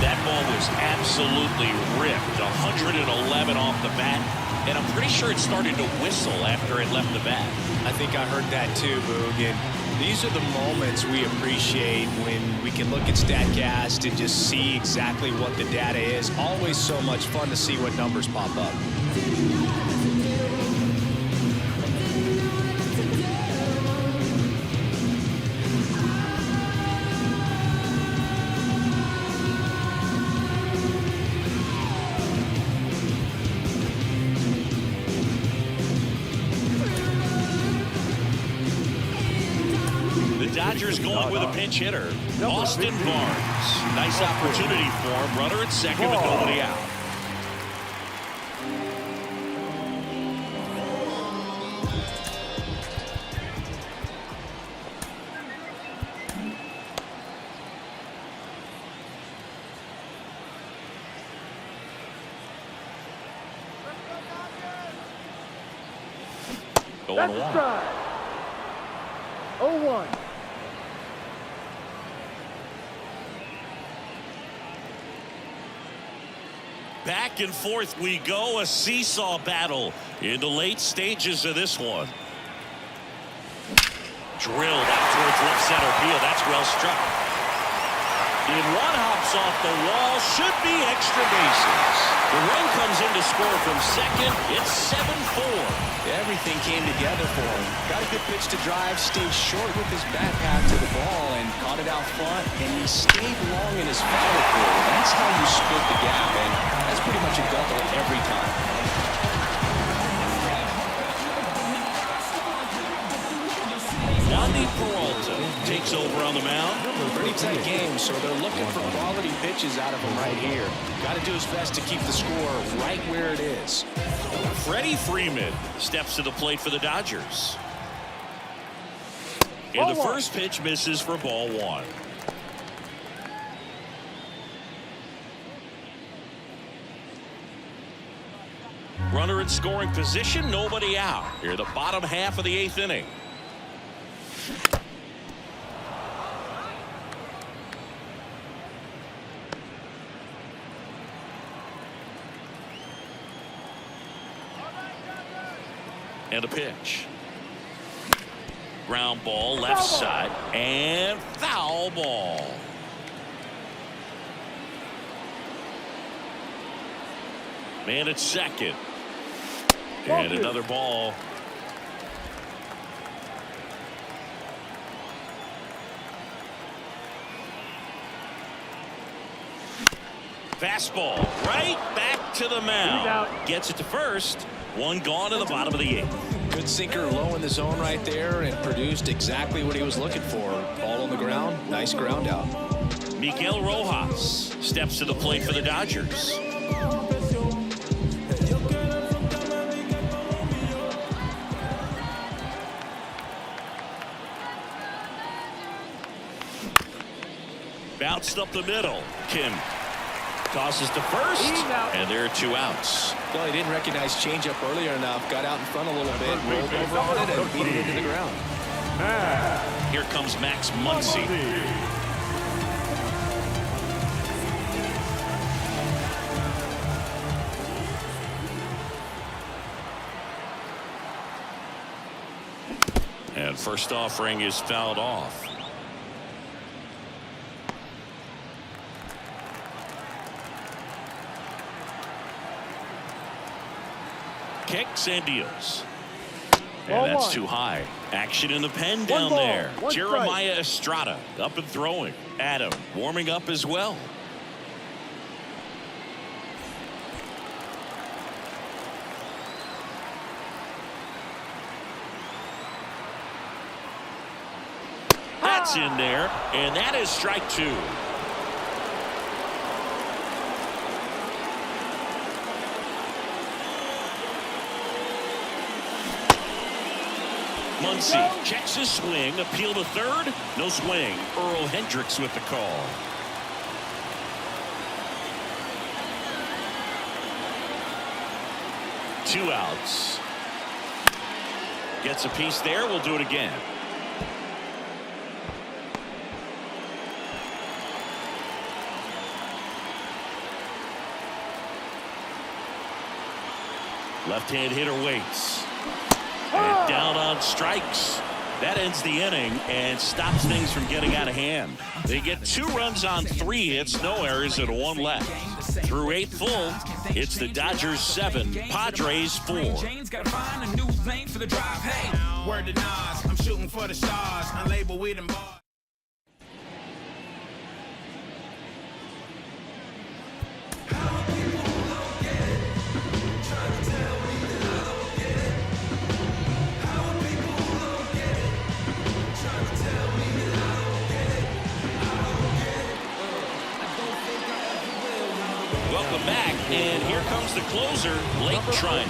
[SPEAKER 1] That ball was absolutely ripped. 111 off the bat. And I'm pretty sure it started to whistle after it left the bat.
[SPEAKER 2] I think I heard that too, Boog. And these are the moments we appreciate when we can look at StatCast and just see exactly what the data is. Always so much fun to see what numbers pop up.
[SPEAKER 1] Dodgers going with a pinch hitter, Austin Barnes. Nice opportunity for him. Runner at second with nobody out. Going one.
[SPEAKER 3] 0-1.
[SPEAKER 1] Back and forth we go, a seesaw battle in the late stages of this one. Drilled out towards left center field. That's well struck. In one hops off the wall, should be extra bases. The run comes in to score from second. It's 7-4.
[SPEAKER 2] Everything came together for him. Got a good pitch to drive, stayed short with his back half to the ball, and caught it out front, and he stayed long in his follow-through. That's how you split the gap, and that's pretty much a double every time.
[SPEAKER 1] Wandy Peralta takes over on the mound.
[SPEAKER 2] Pretty tight game, so they're looking for quality pitches out of him right here. Got to do his best to keep the score right where it is.
[SPEAKER 1] Freddie Freeman steps to the plate for the Dodgers. And the first pitch misses for ball one. Runner in scoring position, nobody out. Here, the bottom half of the 8th inning. And a pitch. Ground ball, left side, and foul ball. Man at second. And another ball. Fastball right back to the mound. Gets it to first. One gone to the bottom of the 8th.
[SPEAKER 2] Good sinker low in the zone right there and produced exactly what he was looking for. Ball on the ground. Nice ground out.
[SPEAKER 1] Miguel Rojas steps to the plate for the Dodgers. Bounced up the middle. Kim tosses to first, and there are 2 outs.
[SPEAKER 2] Well, he didn't recognize changeup earlier enough. Got out in front a little bit, rolled over on it, and beat it into the ground.
[SPEAKER 1] Here comes Max Muncy. And first offering is fouled off. Kicks and deals. And that's too high. Action in the pen down there. Jeremiah Estrada up and throwing. Adam warming up as well. That's in there, and that is strike 2. Muncy checks his swing, appeal to third, no swing. Earl Hendricks with the call. Two outs. Gets a piece there, we'll do it again. Left-hand hitter waits. And down on strikes. That ends the inning and stops things from getting out of hand. They get 2 runs on 3 hits, no errors, and 1 left. Through 8 full, it's the Dodgers 7, Padres 4.
[SPEAKER 5] Word to Nas, I'm shooting for the stars. Unlabeled weed and bars.
[SPEAKER 1] Welcome back, and here comes the closer, Blake Treinen.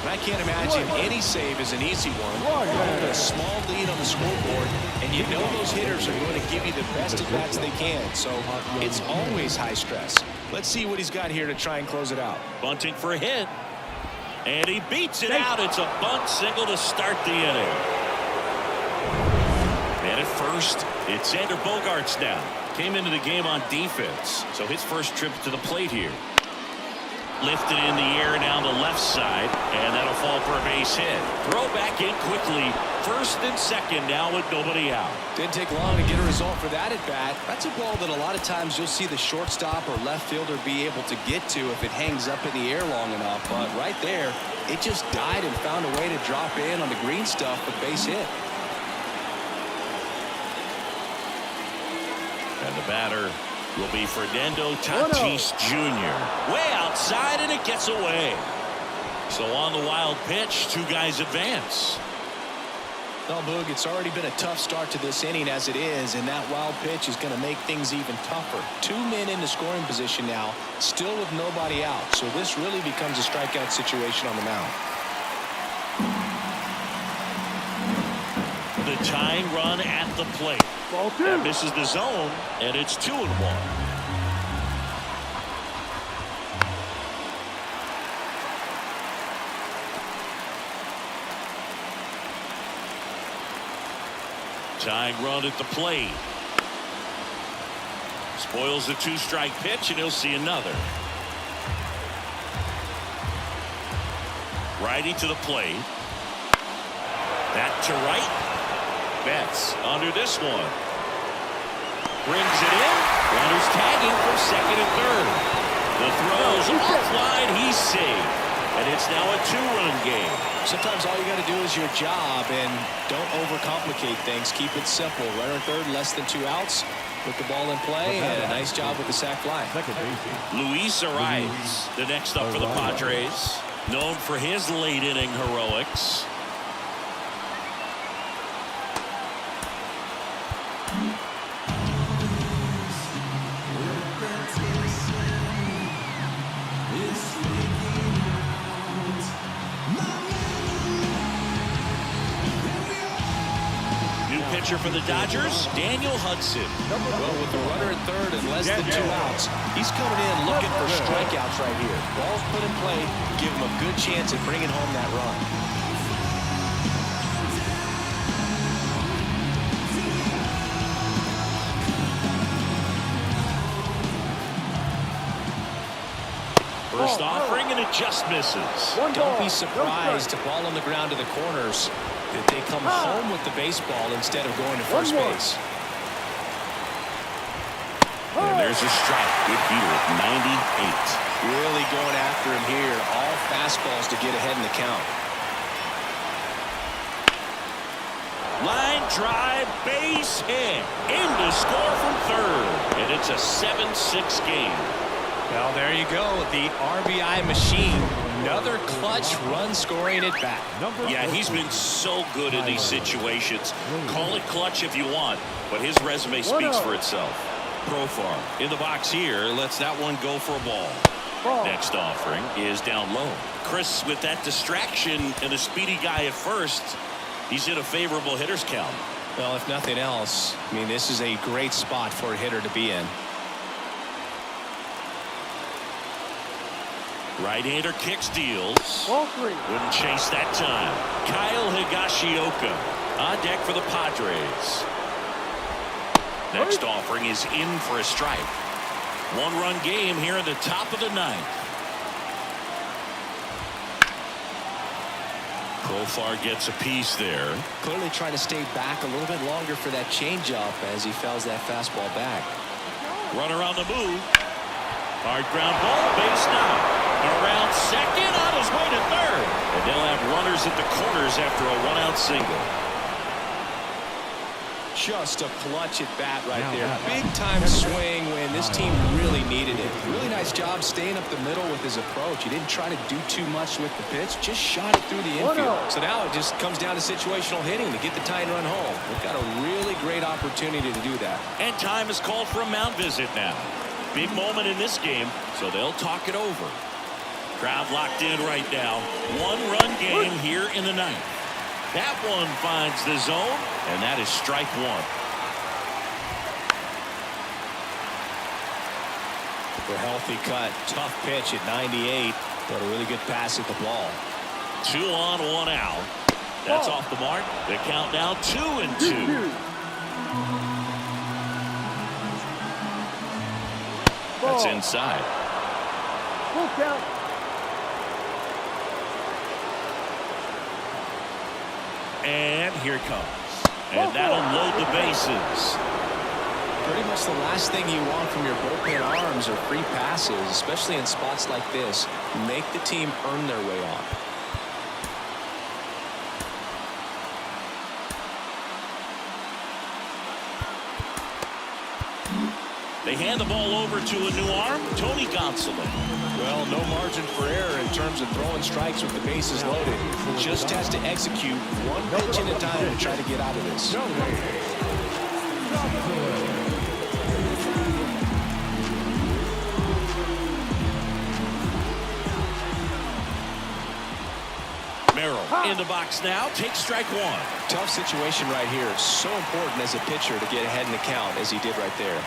[SPEAKER 2] I can't imagine any save is an easy one. A small lead on the scoreboard, and you know those hitters are going to give you the best at bats they can, so it's always high stress. Let's see what he's got here to try and close it out.
[SPEAKER 1] Bunting for a hit, and he beats it out. It's a bunt single to start the inning. And at first, it's Xander Bogaerts now. Came into the game on defense, so his first trip to the plate here. Lifted in the air down the left side, and that'll fall for a base hit. Throw back in quickly. First and second now with nobody out.
[SPEAKER 2] Didn't take long to get a result for that at bat. That's a ball that a lot of times you'll see the shortstop or left fielder be able to get to if it hangs up in the air long enough. But right there, it just died and found a way to drop in on the green stuff with base hit.
[SPEAKER 1] And the batter will be Fernando Tatis Jr. Way outside, and it gets away. So on the wild pitch, 2 guys advance.
[SPEAKER 2] Well, Boog, it's already been a tough start to this inning as it is, and that wild pitch is going to make things even tougher. 2 men in the scoring position now, still with nobody out. So this really becomes a strikeout situation on the mound.
[SPEAKER 1] The tying run at the plate. That misses the zone, and it's 2-1. Tying run at the plate. Spoils the 2-strike pitch, and he'll see another. Righty to the plate. Back to right. Betts under this one. Brings it in. Runners tagging for second and third. The throw's offline. He's safe. And it's now a 2-run game.
[SPEAKER 2] Sometimes all you got to do is your job and don't overcomplicate things. Keep it simple. Runner third, less than 2 outs. Put the ball in play, and a nice job with the sac fly.
[SPEAKER 1] Luis Ariz, the next up for the Padres. Known for his late inning heroics. pitcher for the Dodgers, Daniel Hudson.
[SPEAKER 2] Well, with the runner at third and less than 2 outs, he's coming in looking for strikeouts right here. Ball's put in play, give him a good chance at bringing home that run.
[SPEAKER 1] First offering, and it just misses.
[SPEAKER 2] Don't be surprised, a ball on the ground to the corners, that they come home with the baseball instead of going to first base.
[SPEAKER 1] And there's a strike. Good beater at 98.
[SPEAKER 2] Really going after him here. All fastballs to get ahead in the count.
[SPEAKER 1] Line drive, base hit. In to score from third. And it's a 7-6 game.
[SPEAKER 2] Well, there you go. The RBI machine. Another clutch run scoring at bat.
[SPEAKER 1] Yeah, he's been so good in these situations. Call it clutch if you want, but his resume speaks for itself. Profar in the box here lets that one go for a ball. Next offering is down low. Chris, with that distraction and a speedy guy at first, he's in a favorable hitter's count.
[SPEAKER 2] Well, if nothing else, I mean, this is a great spot for a hitter to be in.
[SPEAKER 1] Right-hander kicks, deals. Wouldn't chase that time. Kyle Higashioka on deck for the Padres. Next offering is in for a strike. One-run game here in the top of the ninth. Profar gets a piece there.
[SPEAKER 2] Clearly trying to stay back a little bit longer for that changeup as he fouls that fastball back.
[SPEAKER 1] Runner on the move. Hard ground ball, base now. Around second, on his way to third. And they'll have runners at the corners after a one-out single.
[SPEAKER 2] Just a clutch at bat right there. Big time swing when this team really needed it. Really nice job staying up the middle with his approach. He didn't try to do too much with the pitch, just shot it through the infield. So now it just comes down to situational hitting to get the tying run home. We've got a really great opportunity to do that.
[SPEAKER 1] And time is called for a mound visit now. Big moment in this game, so they'll talk it over. Crowd locked in right now. One-run game here in the ninth. That one finds the zone, and that is strike one.
[SPEAKER 2] A healthy cut. Tough pitch at 98, but a really good pass at the ball.
[SPEAKER 1] 2 on, 1 out. That's off the mark. The count now 2-2. That's inside.
[SPEAKER 6] Full count.
[SPEAKER 1] And here it comes. And that'll load the bases.
[SPEAKER 2] Pretty much the last thing you want from your bullpen arms are free passes, especially in spots like this. Make the team earn their way off.
[SPEAKER 1] They hand the ball over to a new arm, Tony Gonsolin.
[SPEAKER 2] Well, no margin for error in terms of throwing strikes with the bases loaded. Just has to execute one pitch at a time to try to get out of this.
[SPEAKER 1] Merrill in the box now, takes strike one.
[SPEAKER 2] Tough situation right here. It's so important as a pitcher to get ahead in the count as he did right there.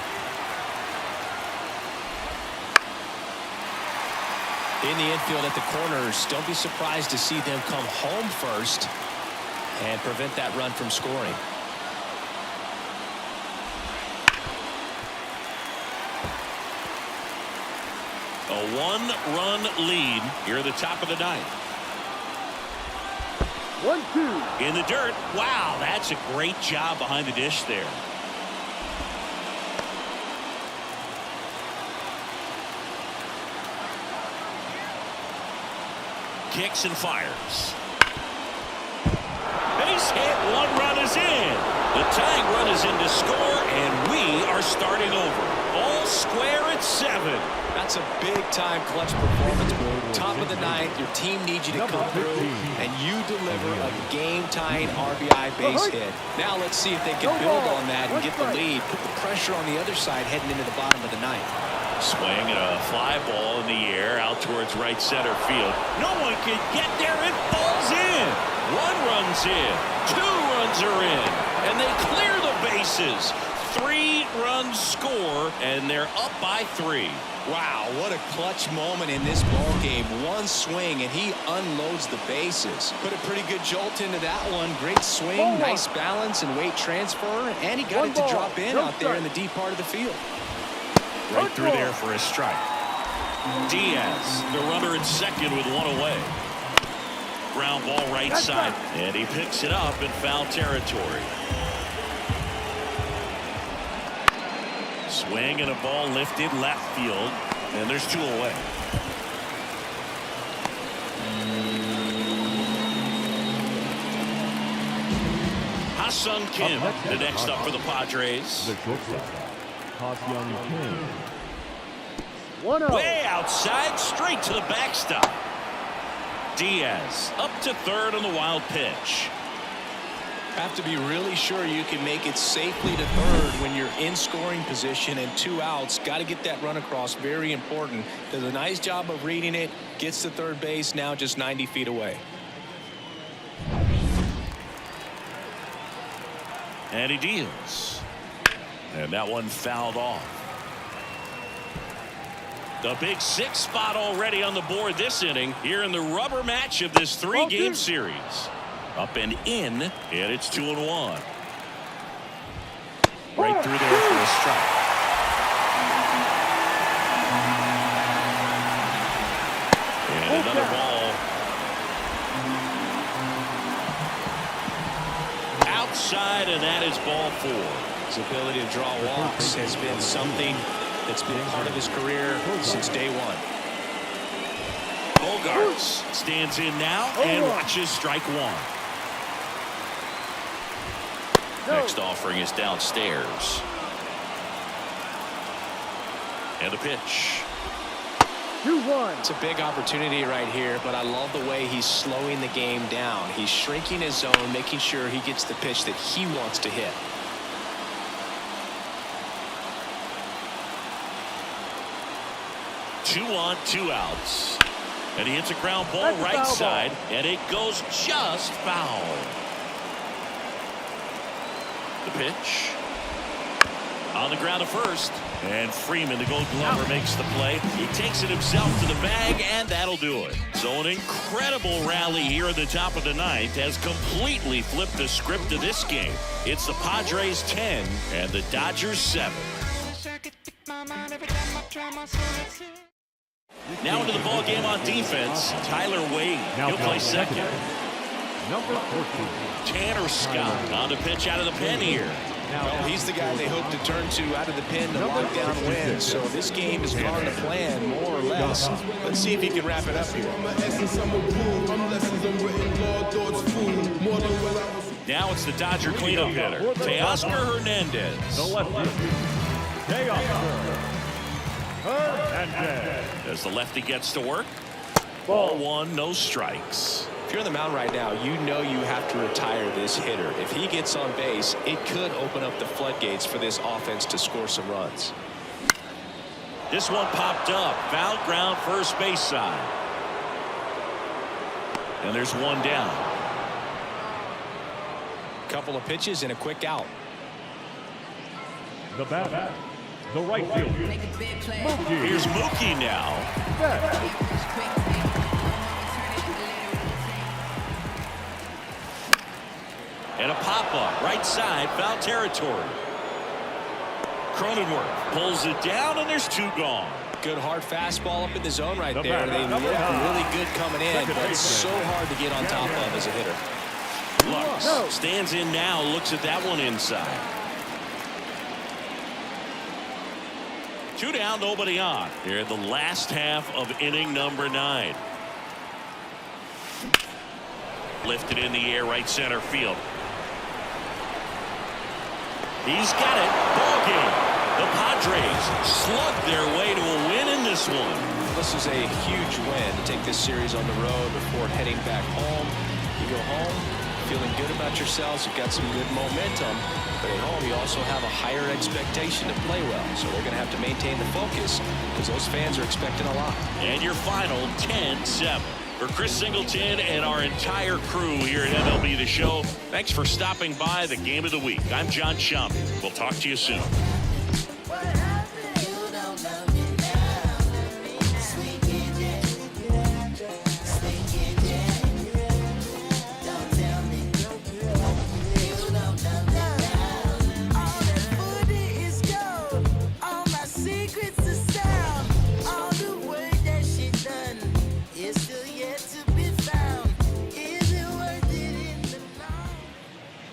[SPEAKER 2] In the infield at the corners, don't be surprised to see them come home first and prevent that run from scoring.
[SPEAKER 1] A one-run lead here at the top of the ninth.
[SPEAKER 6] 1-2.
[SPEAKER 1] In the dirt. Wow, that's a great job behind the dish there. Kicks and fires. Base hit, 1 run is in. The tying run is in to score, and we are starting over. All square at 7.
[SPEAKER 2] That's a big-time clutch performance. Top of the ninth, your team needs you to come through, and you deliver a game-tying RBI base hit. Now let's see if they can build on that and get the lead. Put the pressure on the other side heading into the bottom of the ninth.
[SPEAKER 1] Swing and a fly ball in the air out towards right center field. No one can get there. It falls in. 1 run's in. 2 runs are in. and they clear the bases. 3-run score, and they're up by 3.
[SPEAKER 2] Wow, what a clutch moment in this ball game. One swing, and he unloads the bases. Put a pretty good jolt into that one. Great swing, nice balance and weight transfer, and he got it to drop in out there in the deep part of the field.
[SPEAKER 1] Right through there for a strike. Diaz, the runner at second with 1 away. Ground ball right side, and he picks it up in foul territory. Swing and a ball lifted left field, and there's 2 away. Ha-Sung Kim, the next up for the Padres.
[SPEAKER 3] The shortstop, Ha-Sung Kim.
[SPEAKER 6] 1-0.
[SPEAKER 1] Way outside, straight to the backstop. Diaz up to third on the wild pitch.
[SPEAKER 2] Have to be really sure you can make it safely to third when you're in scoring position and 2 outs. Got to get that run across. Very important. Does a nice job of reading it. Gets to third base. Now just 90 feet away.
[SPEAKER 1] And he deals. And that one fouled off. The big 6 spot already on the board this inning here in the rubber match of this 3-game series. Up and in, and it's 2-1. Right through there for a strike. And another ball. Outside, and that is ball 4.
[SPEAKER 2] His ability to draw walks has been something that's been part of his career since day 1.
[SPEAKER 1] Bogarts stands in now and watches strike 1. Next offering is downstairs. And the pitch.
[SPEAKER 6] 2-1.
[SPEAKER 2] It's a big opportunity right here, but I love the way he's slowing the game down. He's shrinking his zone, making sure he gets the pitch that he wants to hit.
[SPEAKER 1] Two on, 2 outs. And he hits a ground ball right side, and it goes just foul. The pitch. On the ground to first. And Freeman, the Gold Glover, makes the play. He takes it himself to the bag, and that'll do it. So an incredible rally here at the top of the 9th has completely flipped the script of this game. It's the Padres 10 and the Dodgers 7. Now into the ball game on defense. Tyler Wade. He'll play second.
[SPEAKER 3] Number 14.
[SPEAKER 1] Tanner Scott on the pitch out of the pen here.
[SPEAKER 2] Well, he's the guy they hope to turn to out of the pen to lock down wins. So this game has gone to plan, more or less. Let's see if he can wrap it up here.
[SPEAKER 1] Now it's the Dodger cleanup hitter, Teoscar Hernandez.
[SPEAKER 3] The lefty, Teoscar Hernandez.
[SPEAKER 1] As the lefty gets to work. Ball 1, no strikes.
[SPEAKER 2] If you're on the mound right now, you know you have to retire this hitter. If he gets on base, it could open up the floodgates for this offense to score some runs.
[SPEAKER 1] This one popped up. Foul ground, first base side. And there's 1 down.
[SPEAKER 2] Couple of pitches and a quick out.
[SPEAKER 3] The batter, the right fielder, Mookie.
[SPEAKER 1] Here's Mookie now. And a pop-up, right side, foul territory. Cronenworth pulls it down, and there's 2 gone.
[SPEAKER 2] Good hard fastball up in the zone right there. They look really good coming in, but it's so hard to get on top of as a hitter.
[SPEAKER 1] Lux stands in now, looks at that one inside. 2 down, nobody on. Here in the last half of inning number 9. Lifted in the air, right center field. He's got it. Ball game. The Padres slugged their way to a win in this one.
[SPEAKER 2] This is a huge win to take this series on the road before heading back home. You go home feeling good about yourselves. You've got some good momentum. But at home, you also have a higher expectation to play well. So they're going to have to maintain the focus because those fans are expecting a lot.
[SPEAKER 1] And your final 10-7. For Chris Singleton and our entire crew here at MLB The Show, thanks for stopping by the Game of the Week. I'm John Shump. We'll talk to you soon.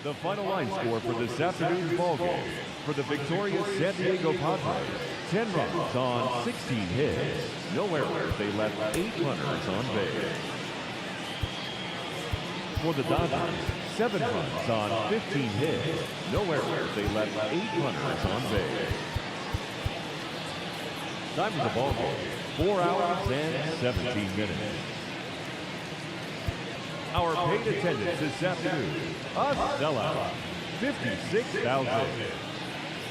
[SPEAKER 3] The final line score for this afternoon's ballgame for the victorious San Diego Padres: 10 runs on 16 hits. No errors. They left 8 runners on base. For the Dodgers, 7 runs on 15 hits. No errors. They left 8 runners on base. Time of the ballgame: 4 hours and 17 minutes. Our paid attendance this afternoon, a sellout, 56,000.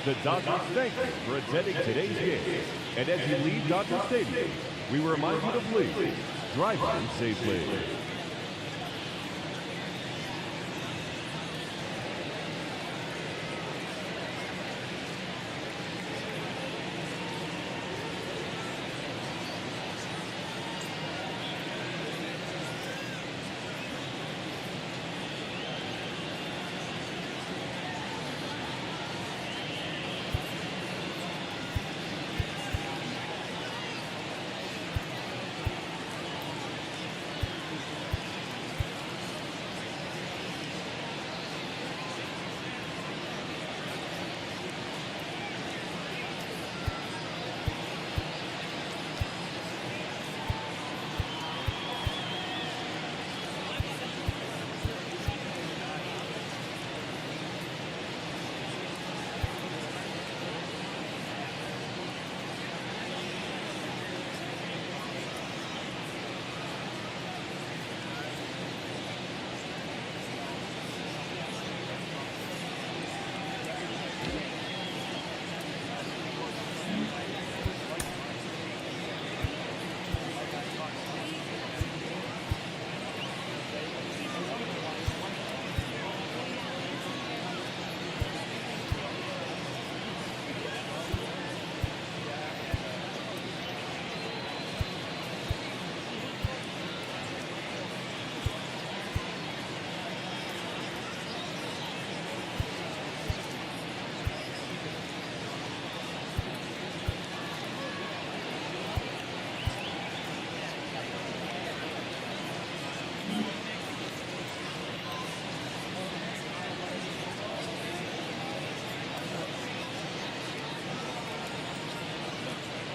[SPEAKER 3] The Dodgers thank you for attending today's game. And as you leave Dodger Stadium, we remind you to please drive in safely.